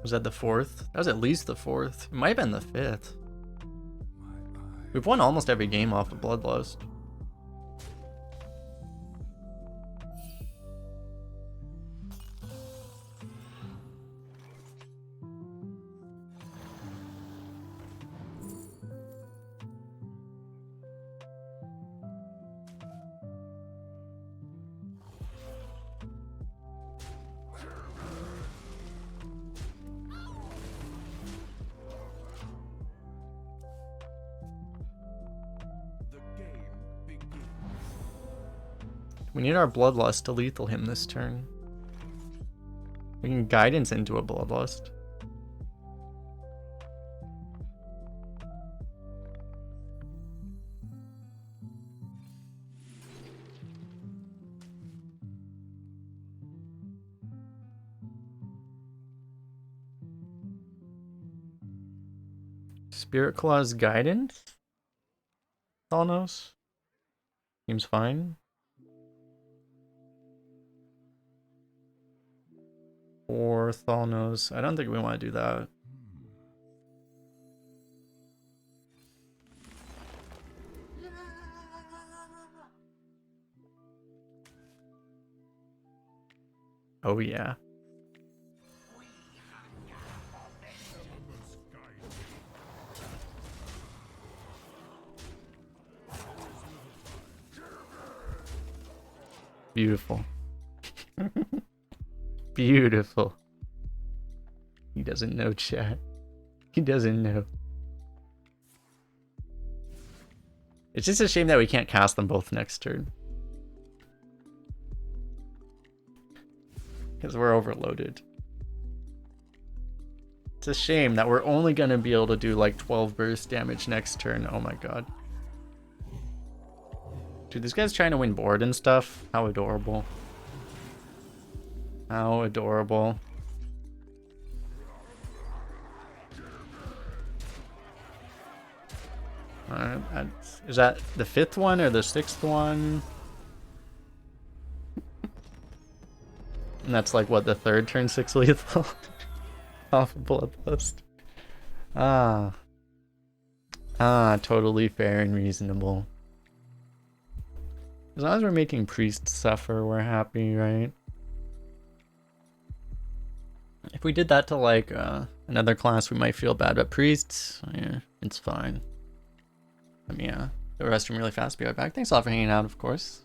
Was that the 4th? That was at least the 4th. It might have been the 5th. We've won almost every game off of Bloodlust. We need our Bloodlust to lethal him this turn. We can Guidance into a Bloodlust. Spirit Claw's Guidance? Thanos? Seems fine. Or Thanos. I don't think we want to do that. Oh yeah. Beautiful. Beautiful. He doesn't know, chat. He doesn't know. It's just a shame that we can't cast them both next turn. Because we're overloaded. It's a shame that we're only going to be able to do like 12 burst damage next turn. Oh my god. Dude, this guy's trying to win board and stuff. How adorable. How adorable. Alright, is that the 5th one or the 6th one? And that's like what, the 3rd turn 6 lethal? Off of Bloodlust. Totally fair and reasonable. As long as we're making priests suffer, we're happy, right? If we did that to like another class, we might feel bad, but priests, yeah, it's fine. Let me go to the restroom really fast, be right back. Thanks a lot for hanging out, of course.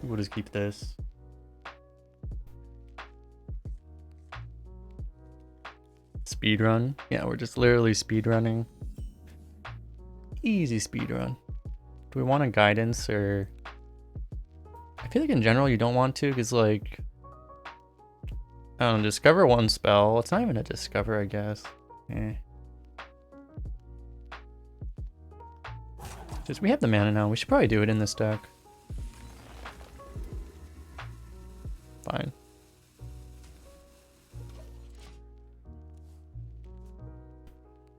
We'll just keep this. Speed run. Yeah, we're just literally speed running. Easy speed run. Do we want a guidance or? I feel like in general you don't want to, because like, I don't know, discover one spell. It's not even a discover, I guess. Eh. Just we have the mana now. We should probably do it in this deck. Fine.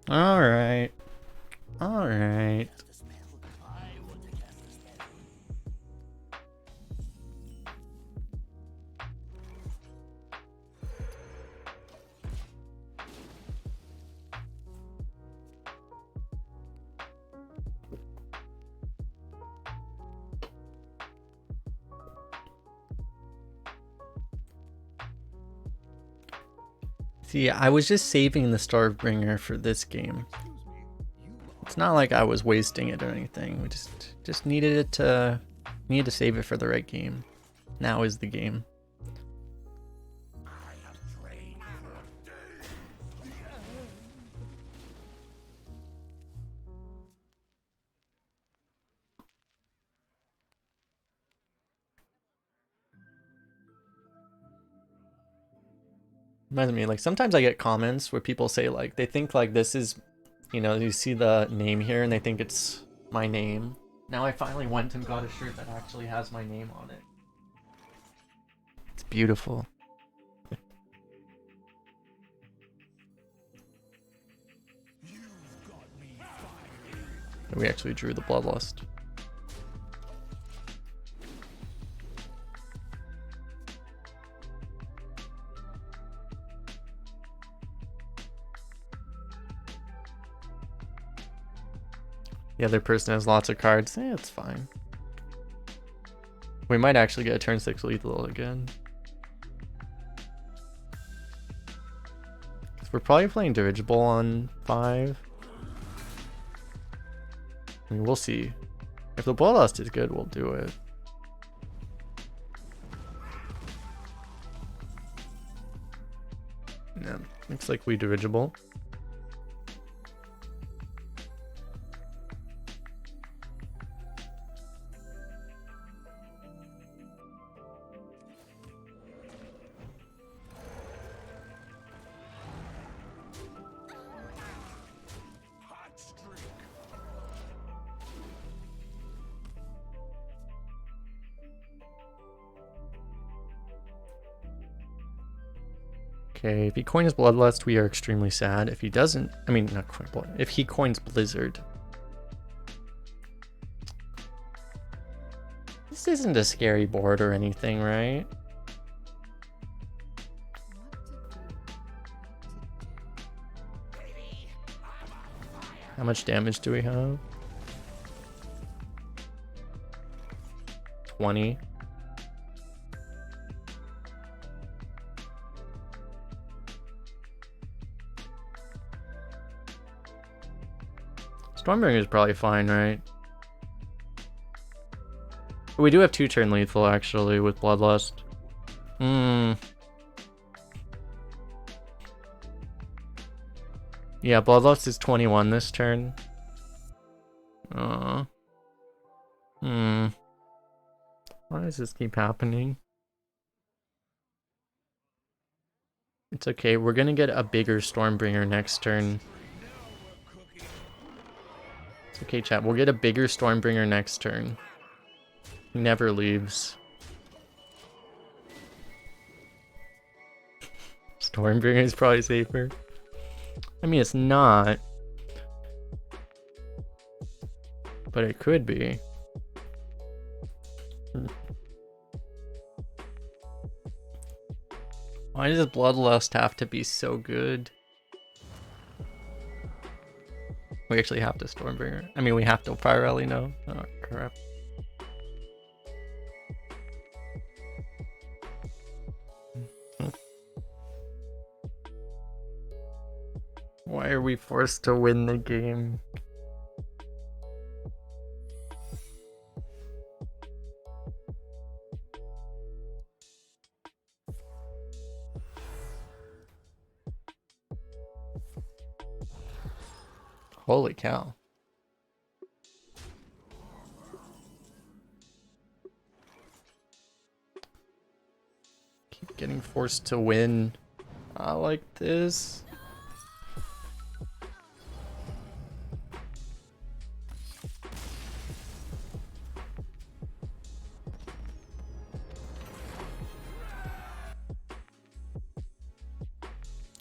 All right. All right. See, I was just saving the Starbringer for this game. It's not like I was wasting it or anything. We just needed it to save it for the right game. Now is the game. Reminds me, like sometimes I get comments where people say like they think like this is, you know, you see the name here and they think it's my name. Now I finally went and got a shirt that actually has my name on it. It's beautiful. We actually drew the Bloodlust. The other person has lots of cards. It's fine. We might actually get a turn 6 lethal again. We're probably playing dirigible on 5. I mean, we'll see. If the Bloodlust is good, we'll do it. Yeah, looks like we dirigible. Okay, if he coins Bloodlust, we are extremely sad. If he doesn't, I mean, not coin Blood. If he coins Blizzard. This isn't a scary board or anything, right? How much damage do we have? 20. Stormbringer is probably fine, right? We do have 2 turn lethal actually with Bloodlust. Yeah, Bloodlust is 21 this turn. Why does this keep happening? It's okay, we're gonna get a bigger Stormbringer next turn. It's okay, chat, we'll get a bigger Stormbringer next turn. He never leaves. Stormbringer is probably safer. I mean, it's not. But it could be. Why does Bloodlust have to be so good? We actually have to Stormbringer. I mean, we have to Fire Rally, no? Oh, crap. Why are we forced to win the game? Holy cow. Keep getting forced to win. I like this.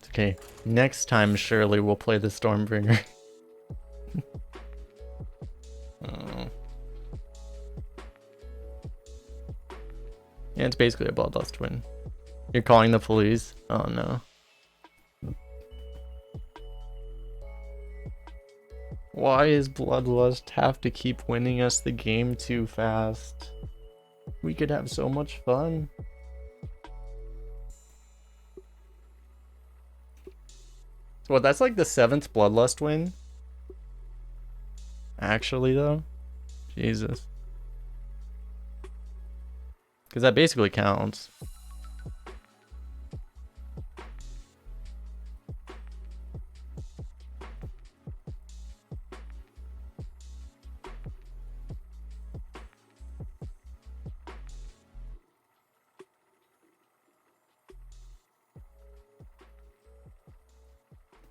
Okay, next time surely we'll play the Stormbringer. Oh. Yeah, it's basically a Bloodlust win. You're calling the police? Oh no. Why does Bloodlust have to keep winning us the game too fast? We could have so much fun. Well, that's like the 7th Bloodlust win. Actually, though. Jesus. Because that basically counts.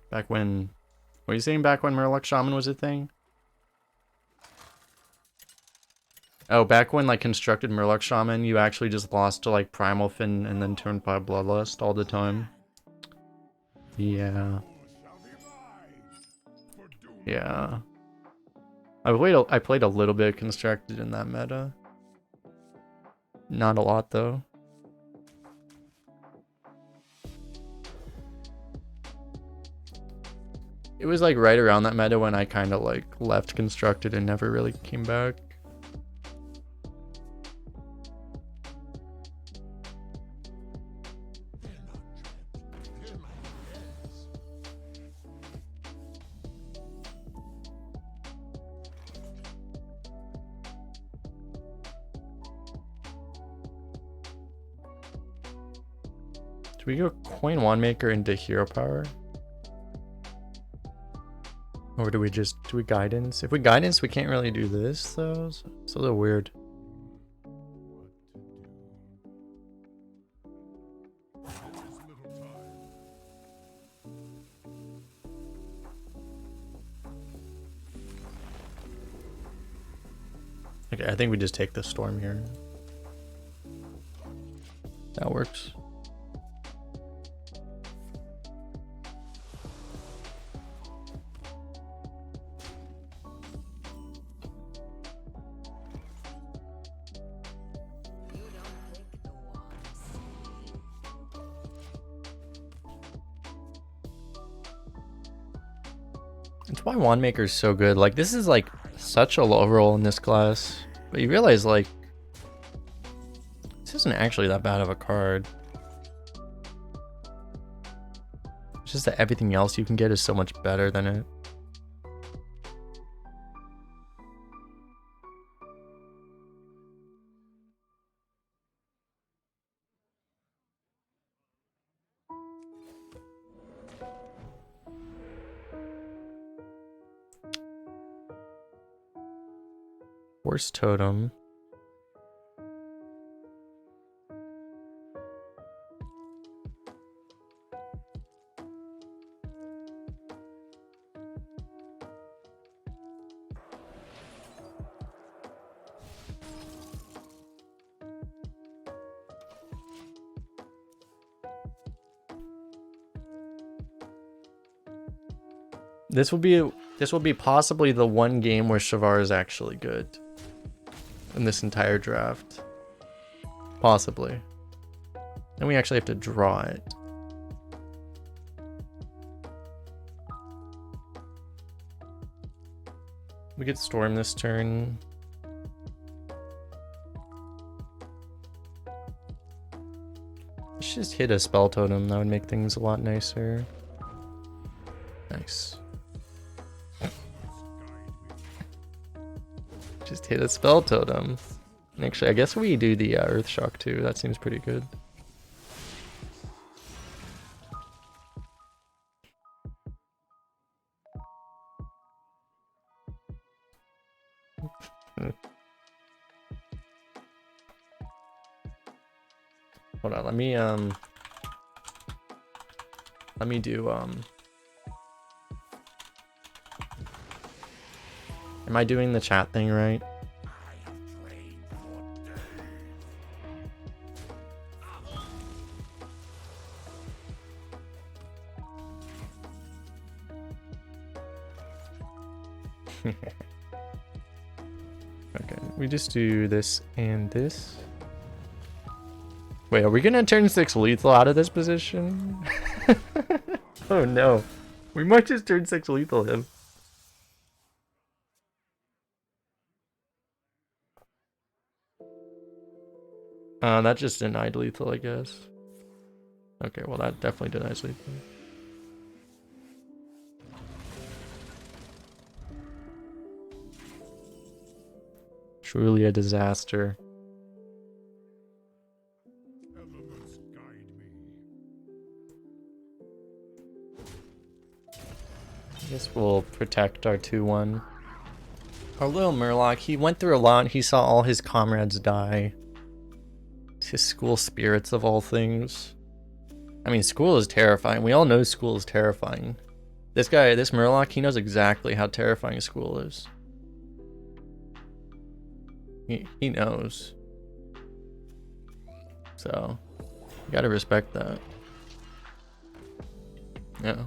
Back when... What are you saying back when Murloc Shaman was a thing? Oh, back when like constructed Murloc Shaman, you actually just lost to like Primal Fin and then turned by Bloodlust all the time. Yeah. Yeah. I played a little bit of constructed in that meta. Not a lot though. It was like right around that meta when I kind of like left constructed and never really came back. Do we go Coin Wand Maker into Hero Power? Or do we Guidance? If we Guidance, we can't really do this though. So it's a little weird. Okay, I think we just take the Storm here. That works. That's why Wand Maker is so good. Like, this is like such a low roll in this class. But you realize, like, this isn't actually that bad of a card. It's just that everything else you can get is so much better than it. Force Totem. This will be possibly the one game where Shavar is actually good in this entire draft. Possibly. And we actually have to draw it. We could Storm this turn. Let's just hit a Spell Totem. That would make things a lot nicer. Nice. Just hit a Spell Totem. Actually, I guess we do the Earth Shock too. That seems pretty good. Hold on, let me do am I doing the chat thing right? Okay, we just do this and this. Wait, are we gonna turn 6 lethal out of this position? Oh no. We might just turn 6 lethal him. That just denied lethal, I guess. Okay, well that definitely denies lethal. Truly a disaster. Elements guide me. I guess we'll protect our 2-1. Our little Murloc, he went through a lot. He saw all his comrades die. His school spirits of all things. I mean, school is terrifying. We all know school is terrifying. This guy, this Murloc, he knows exactly how terrifying school is. He knows. So, you gotta respect that. Yeah.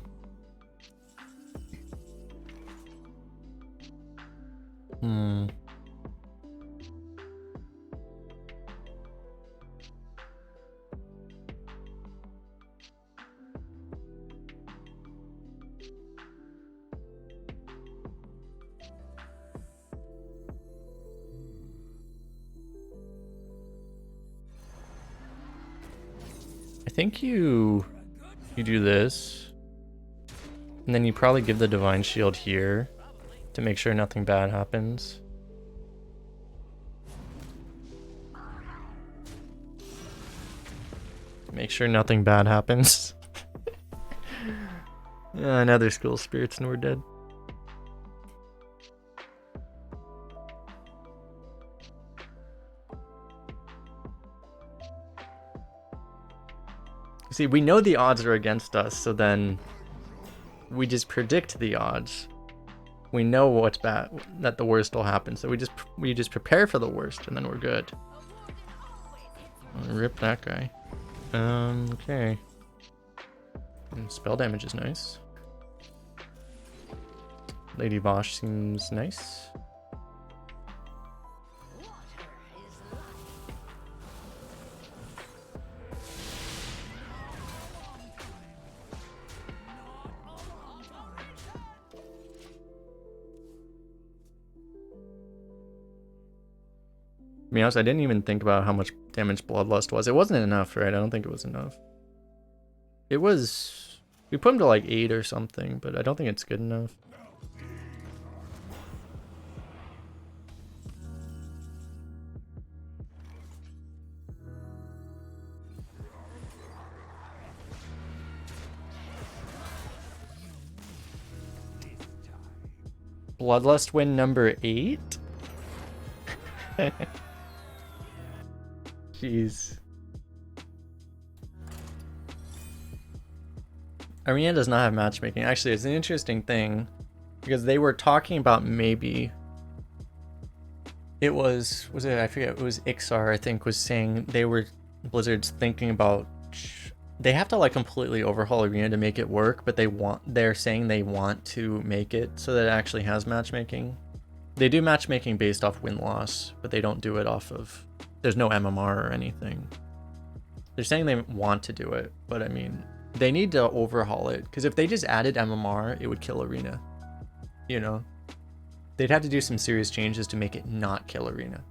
I think you do this, and then you probably give the Divine Shield here to make sure nothing bad happens. Make sure nothing bad happens. Another school spirits and we're dead. See, we know the odds are against us, so then we just predict the odds. We know what's bad, that the worst will happen, so we just prepare for the worst, and then we're good. Rip that guy. Okay. And spell damage is nice. Lady Vosh seems nice. To be honest, I didn't even think about how much damage Bloodlust was. It wasn't enough, right? I don't think it was enough. It was... We put him to like 8 or something, but I don't think it's good enough. Bloodlust win number 8? Jeez. Arena does not have matchmaking. Actually, it's an interesting thing because they were talking about maybe it was it, I forget, it was Ixar, I think, was saying Blizzard's thinking about they have to like completely overhaul Arena to make it work, but they're saying they want to make it so that it actually has matchmaking. They do matchmaking based off win-loss, but they don't do it off of... There's no MMR or anything. They're saying they want to do it, but I mean, they need to overhaul it, because if they just added MMR, it would kill Arena. You know? They'd have to do some serious changes to make it not kill Arena.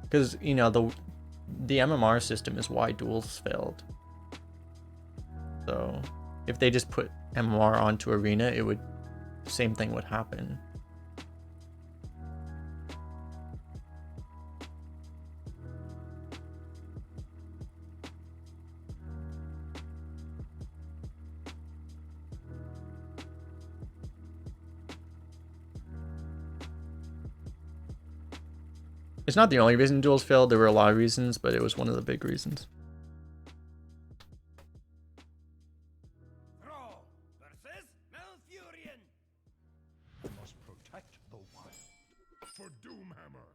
Because, you know, the MMR system is why duels failed. So, if they just put MMR onto Arena, it would... Same thing would happen. It's not the only reason duels failed. There were a lot of reasons, but it was one of the big reasons. Thrall versus Malfurion. Must protect the wild for Doomhammer.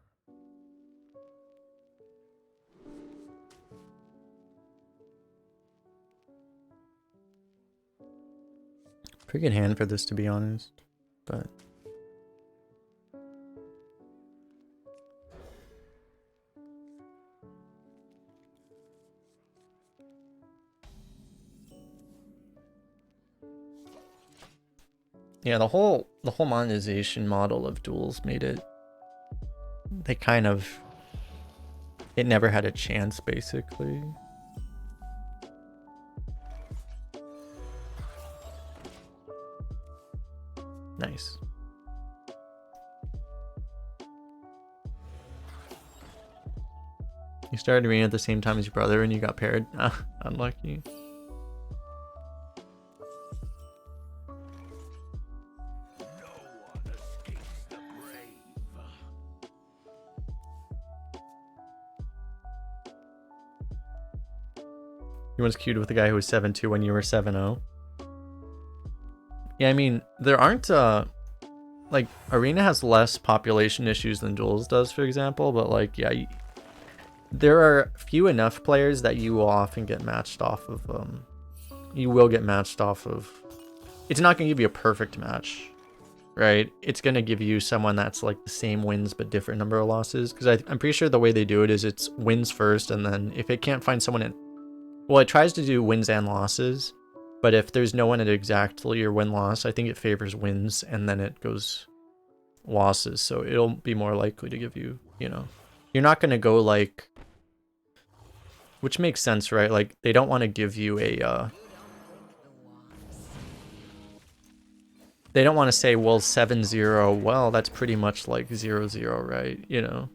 Pretty good hand for this, to be honest, but yeah, the whole monetization model of duels made it, they kind of, it never had a chance basically. Nice. You started Arena at the same time as your brother and you got paired. Ah, unlucky. You once queued with the guy who was 7-2 when you were 7-0. Yeah, I mean, there aren't, like, Arena has less population issues than Duels does, for example, but, like, yeah, there are few enough players that you will often get matched off of, you will get matched off of, it's not going to give you a perfect match, right? It's going to give you someone that's, like, the same wins but different number of losses, because I'm pretty sure the way they do it is it's wins first, and then if it can't find someone in, well, it tries to do wins and losses, but if there's no one at exactly your win-loss, I think it favors wins, and then it goes losses. So it'll be more likely to give you, you know, you're not going to go like, which makes sense, right? Like, they don't want to give you a, they don't want to say, well, 7-0, well, that's pretty much like 0-0, right? You know?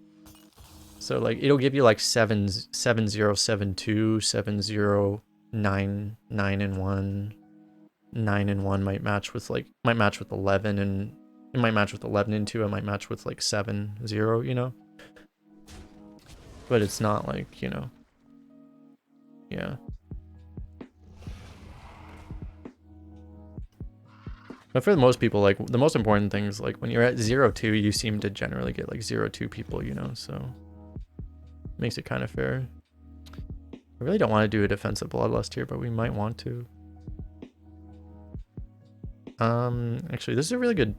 So, like, it'll give you like 7-0, 7-2, 7-0, 9-1. 9-1 might match with like, might match with 11, and it might match with 11 and 2. It might match with like 7-0, you know? But it's not like, you know, yeah. But for most people, like, the most important thing is, like, when you're at 0-2, you seem to generally get like 0-2 people, you know, so makes it kind of fair. I really don't want to do a defensive Bloodlust here, but we might want to. Actually, this is a really good,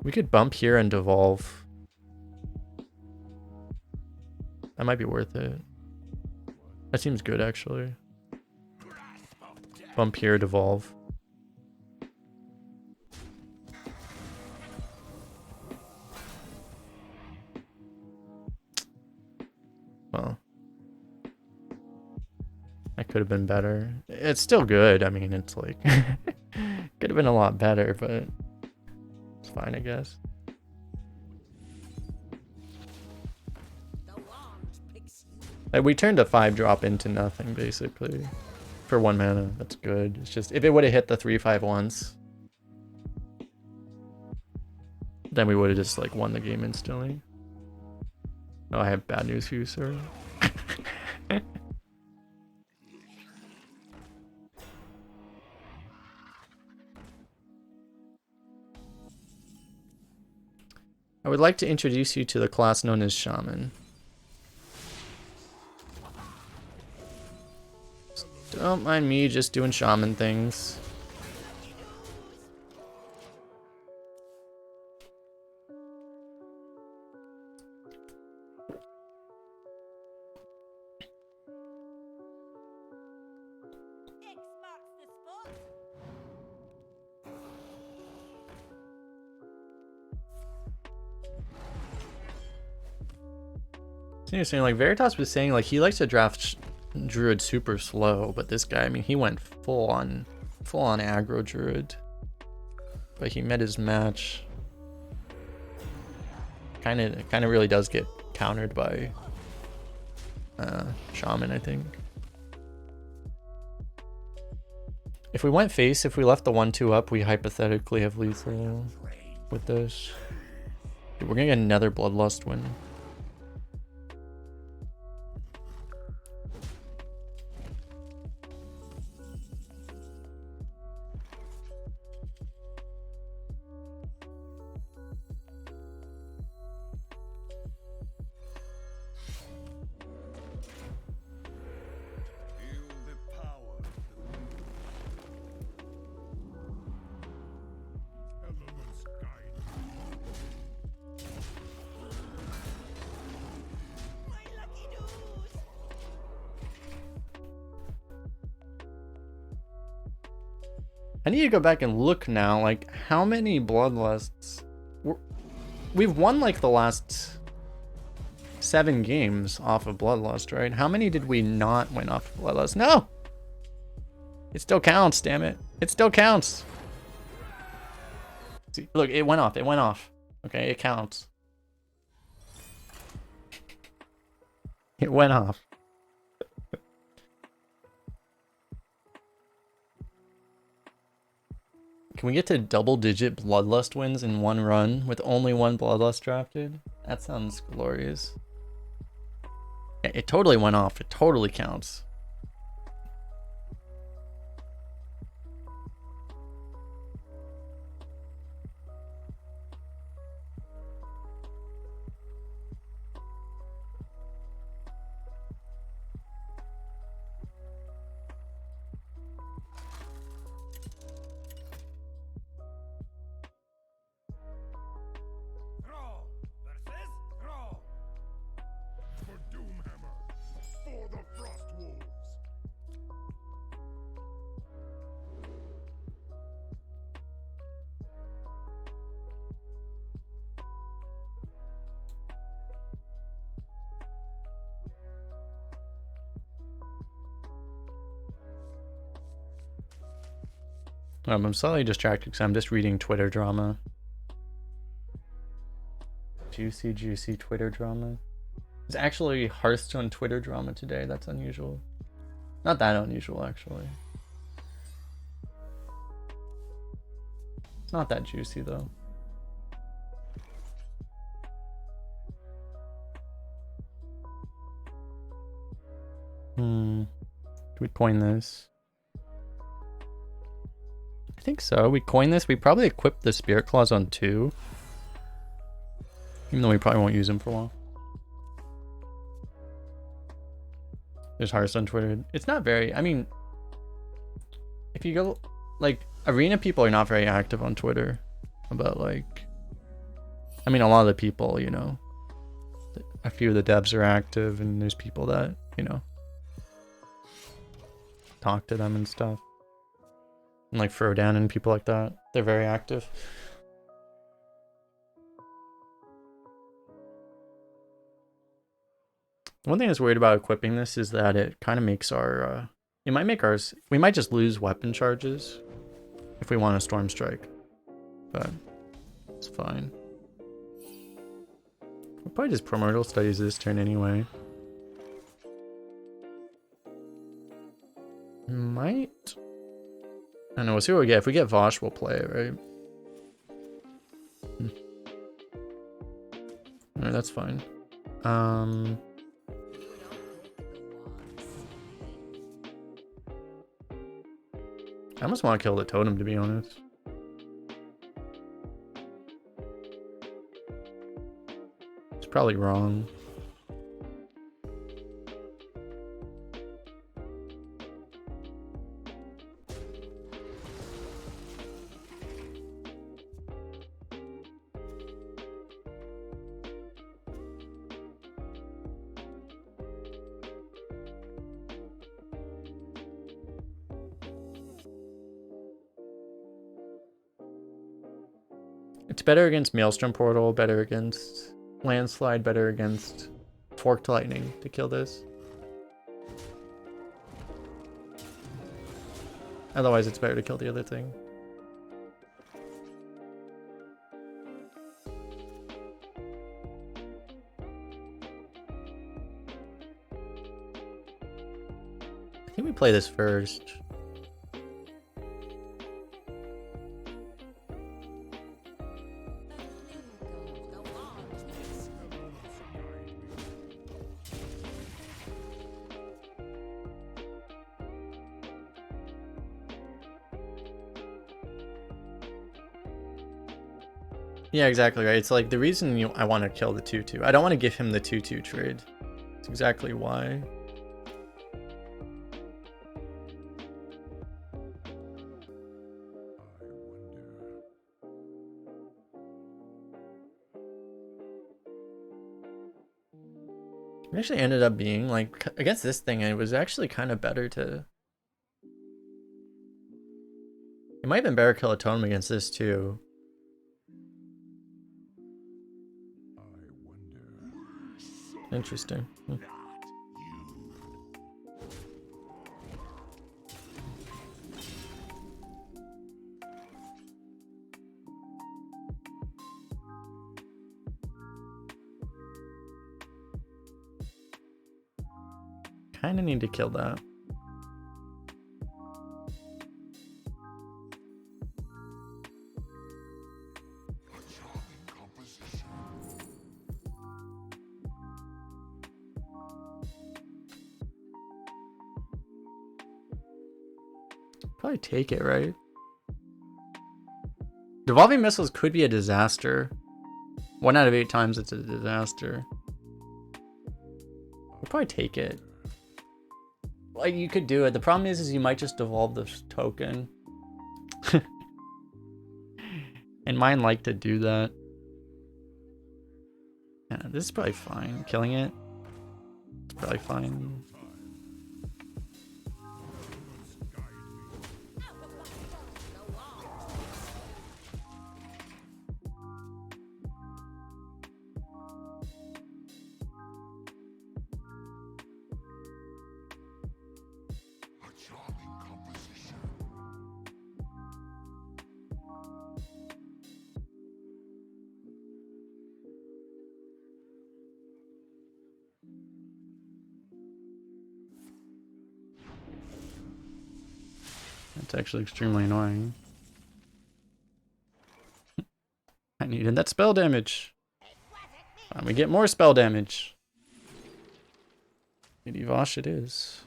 we could bump here and devolve. That might be worth it. That seems good, actually. Bump here, devolve. Well, that could have been better. It's still good. I mean, it's like, could have been a lot better, but it's fine, I guess. Like, we turned a 5-drop into nothing, basically. For 1 mana, that's good. It's just, if it would have hit the 3-5 once, then we would have just, like, won the game instantly. Oh, I have bad news for you, sir. I would like to introduce you to the class known as Shaman. Don't mind me just doing Shaman things. It's interesting, like, Veritas was saying, like, he likes to draft Druid super slow, but this guy, I mean, he went full on aggro Druid. But he met his match. Kinda really does get countered by Shaman, I think. If we went face, if we left the 1-2 up, we hypothetically have lethal with this. Dude, we're gonna get another Bloodlust win. I need to go back and look now, like, how many Bloodlusts... We've won, like, the last 7 games off of Bloodlust, right? How many did we not win off of Bloodlust? No! It still counts, damn it. It still counts. See, look, it went off. It went off. Okay, it counts. It went off. Can we get to double-digit Bloodlust wins in one run with only one Bloodlust drafted? That sounds glorious. It totally went off. It totally counts. Throw versus throw. For Doomhammer. For the Frost Wolves. I'm slightly distracted because I'm just reading Twitter drama. Juicy, juicy Twitter drama. There's actually Hearthstone Twitter drama today. That's unusual. Not that unusual, actually. It's not that juicy, though. Do we coin this? I think so. We coin this. We probably equip the Spirit Claws on 2. Even though we probably won't use them for a while. There's Hearthstone Twitter. It's not very... I mean... If you go... Like, Arena people are not very active on Twitter. About, like... I mean, a lot of the people, you know... A few of the devs are active, and there's people that, you know... talk to them and stuff. And like Frodan and people like that. They're very active. One thing that's weird about equipping this is that it kind of makes our... it might make ours... We might just lose weapon charges if we want a Storm Strike. But it's fine. We'll probably just Primordial Studies this turn anyway. Might... I don't know, we'll see what we get. If we get Vosh, we'll play it, right? Alright, that's fine. I almost want to kill the totem, to be honest. It's probably wrong. It's better against Maelstrom Portal, better against Landslide, better against Forked Lightning to kill this. Otherwise, it's better to kill the other thing. I think we play this first. Yeah, exactly right. It's like the reason I want to kill the 2/2. I don't want to give him the 2/2 trade. It's exactly why. It actually ended up being like against this thing, it was actually kind of better to It might have been better kill a totem against this too. I wonder. Interesting. Kind of need to kill that. Probably take it, right? Devolving missiles could be a disaster. 1 out of 8 times it's a disaster. We'll probably take it. Like, you could do it. The problem is you might just devolve this token. And mine like to do that. Yeah, this is probably fine. Killing it. It's probably fine. That's actually extremely annoying. I needed that spell damage. And we get more spell damage. Lady Vosh it is.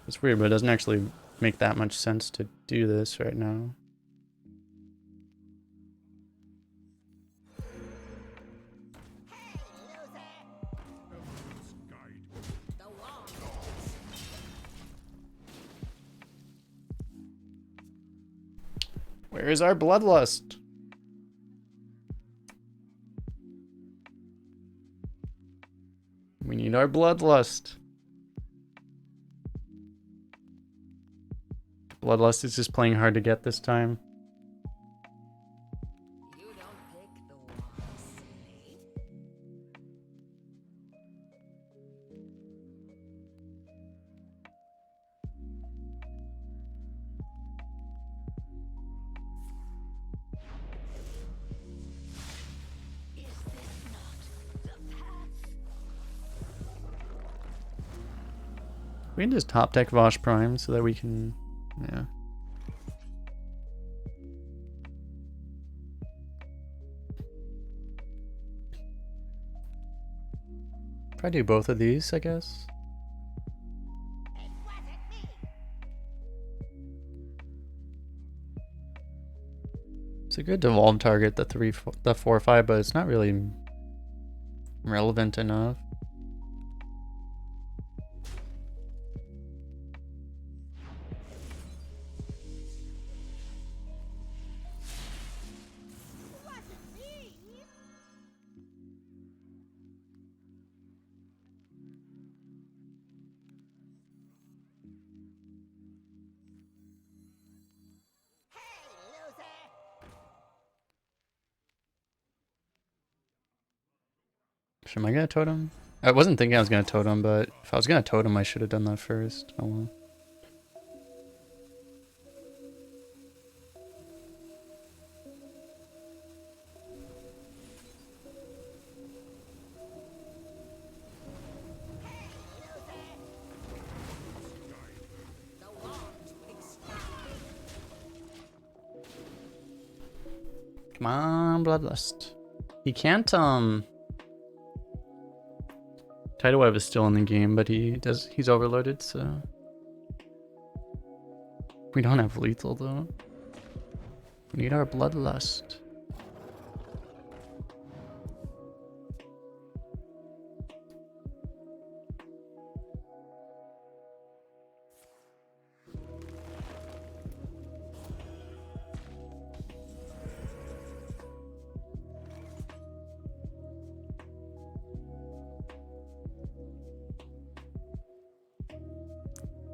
It's weird, but it doesn't actually make that much sense to do this right now. Where is our Bloodlust? We need our Bloodlust. Bloodlust is just playing hard to get this time. You don't pick the ones, silly. Is this not the path? We can just top deck Vosh Prime so that we can, yeah. Probably do both of these, I guess. It's a good devolve target, the 4/5, but it's not really relevant enough. Am I gonna totem? I wasn't thinking I was gonna totem, but if I was gonna totem, I should have done that first. Oh well. Come on, Bloodlust. He can't, Tidal Web is still in the game, but he's overloaded, so. We don't have lethal, though. We need our Bloodlust.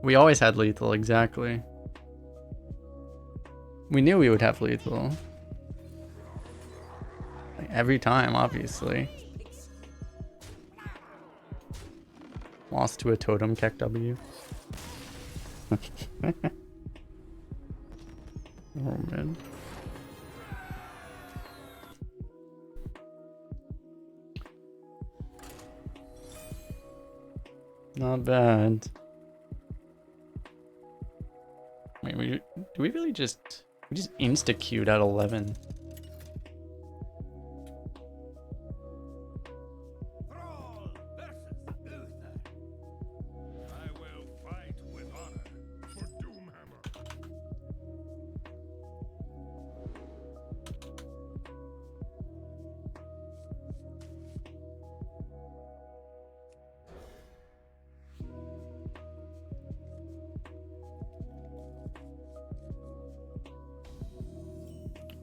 We always had lethal, exactly. We knew we would have lethal. Like, every time, obviously. Lost to a totem Keck W. Oh man. Not bad. Wait, do we really just insta-queued at 11? Thrall versus Uther. I will fight with honor for Doomhammer.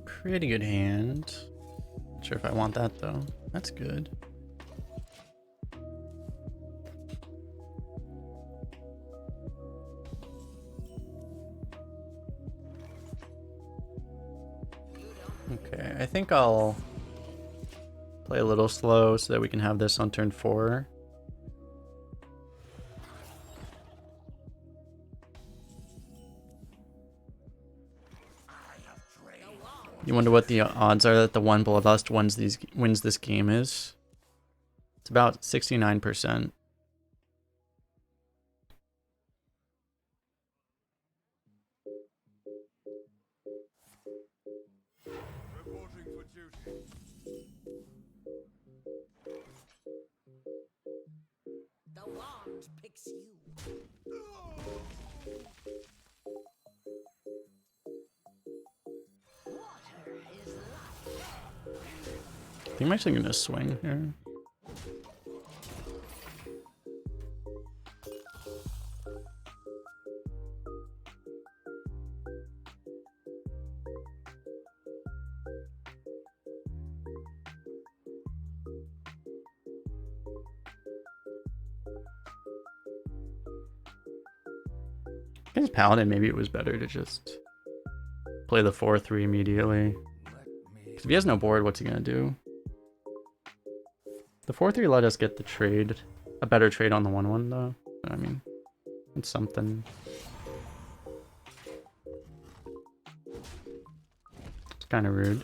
Pretty good hand. Not sure if I want that though. That's good. Okay, I think I'll play a little slow so that we can have this on turn 4. You wonder what the odds are that the one Bloodlust wins this game is? It's about 69%. Reporting for duty. The wand picks you. Water is life. I think I'm actually gonna swing here. Against Paladin, maybe it was better to just play the 4-3 immediately. Because if he has no board, what's he gonna do? The 4-3 let us get the trade. A better trade on the 1-1 though. I mean, it's something. It's kind of rude.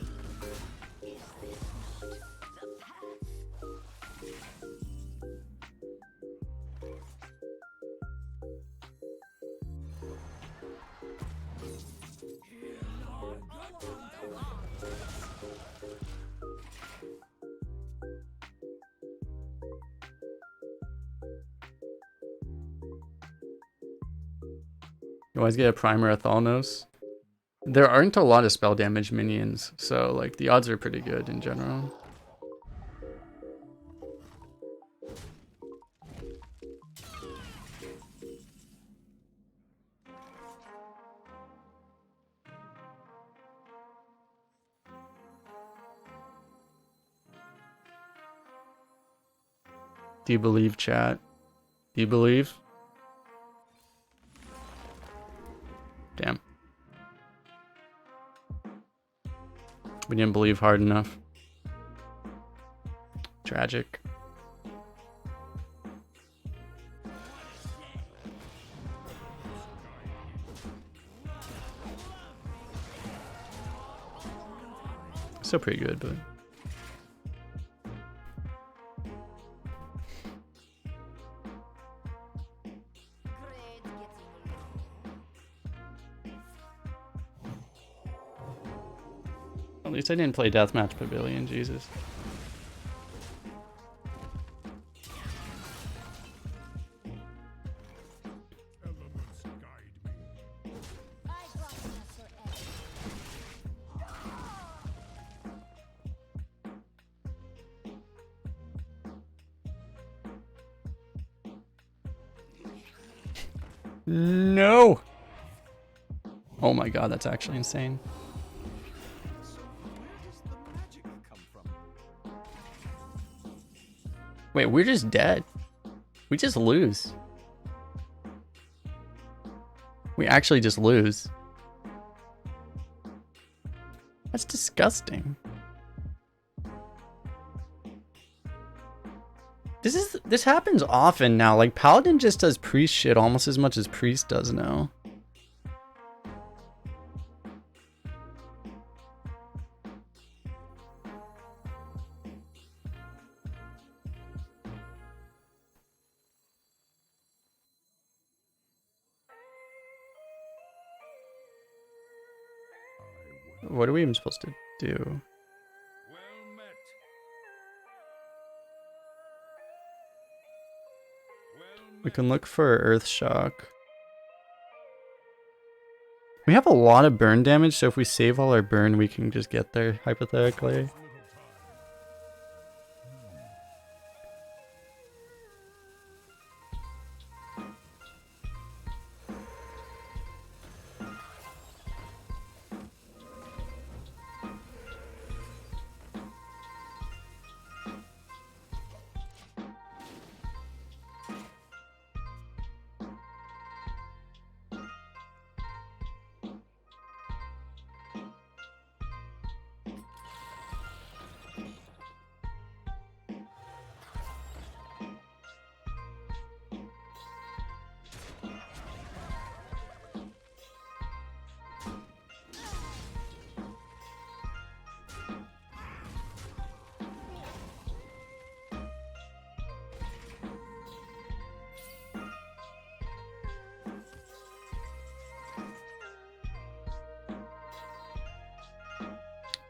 You always get a primer of Thalnos. There aren't a lot of spell damage minions, so like the odds are pretty good in general. Do you believe, chat? Do you believe? Damn. We didn't believe hard enough. Tragic. Still pretty good, but... At least I didn't play Deathmatch Pavilion, Jesus. Elements guide me. I brought Master Egg. No! Oh my god, that's actually insane. Wait, we're just dead. We just lose. We actually just lose. That's disgusting. This happens often now. Like Paladin just does priest shit almost as much as priest does now. What are we even supposed to do? Well met. We can look for Earth Shock. We have a lot of burn damage, so if we save all our burn, we can just get there, hypothetically.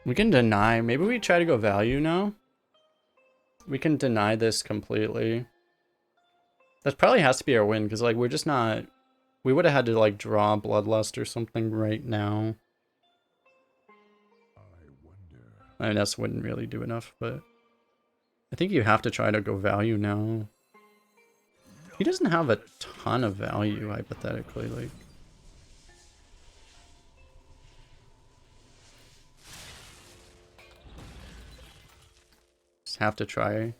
We can deny. Maybe we try to go value now. We can deny this completely. That probably has to be our win, because like we're just not... We would have had to like draw Bloodlust or something right now. I mean, this wouldn't really do enough, but... I think you have to try to go value now. He doesn't have a ton of value, hypothetically, like... Just have to try.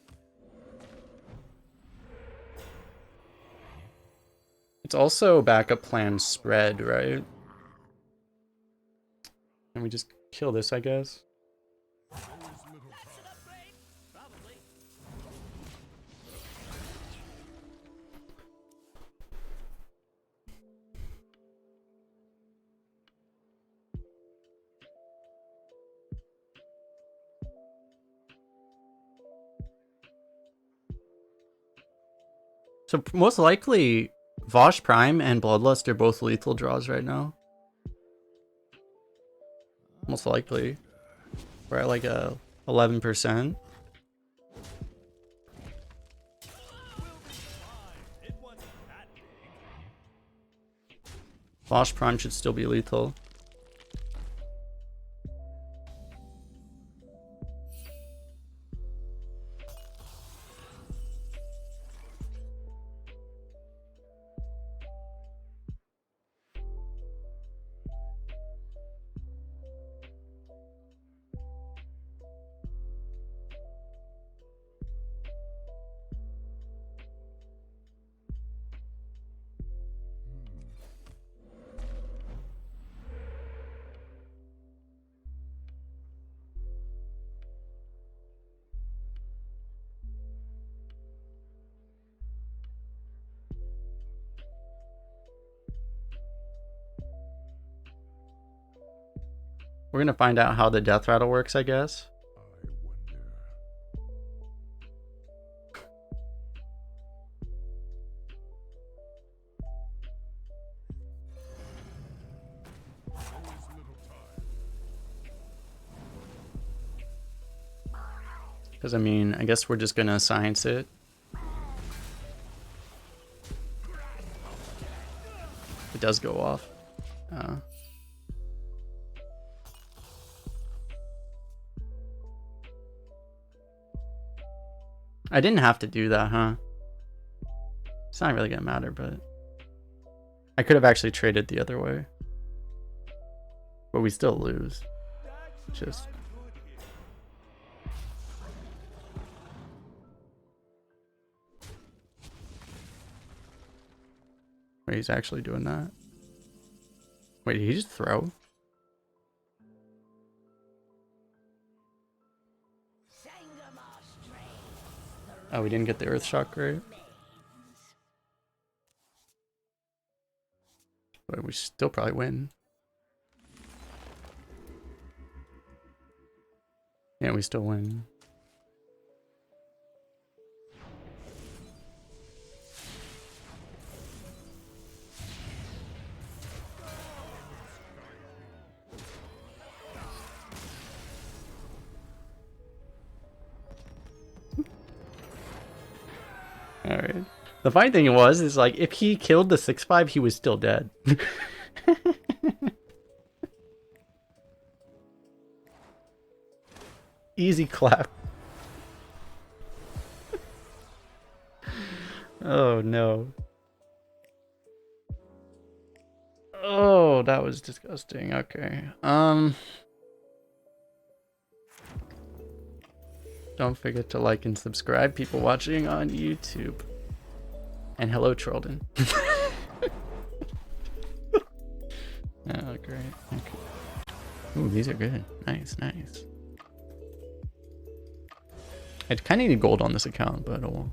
It's also backup plan spread, right? And we just kill this, I guess. So most likely, Vosh Prime and Bloodlust are both lethal draws right now. Most likely. We're at like a 11%. Vosh Prime should still be lethal. We're gonna find out how the death rattle works, I guess. Because, I mean, I guess we're just gonna science it. It does go off. I didn't have to do that, huh? It's not really gonna matter, but... I could have actually traded the other way. But we still lose. Just... Wait, he's actually doing that. Wait, did he just throw? Oh, we didn't get the Earth Shock right. But we still probably win. Yeah, we still win. Alright. The funny thing is like, if he killed the 6/5, he was still dead. Easy clap. Oh no. Oh, that was disgusting. Okay. Don't forget to like and subscribe, people watching on YouTube. And hello, Trolden. Oh, great. Okay. Ooh, these are good. Nice, nice. I kind of need gold on this account, but oh well.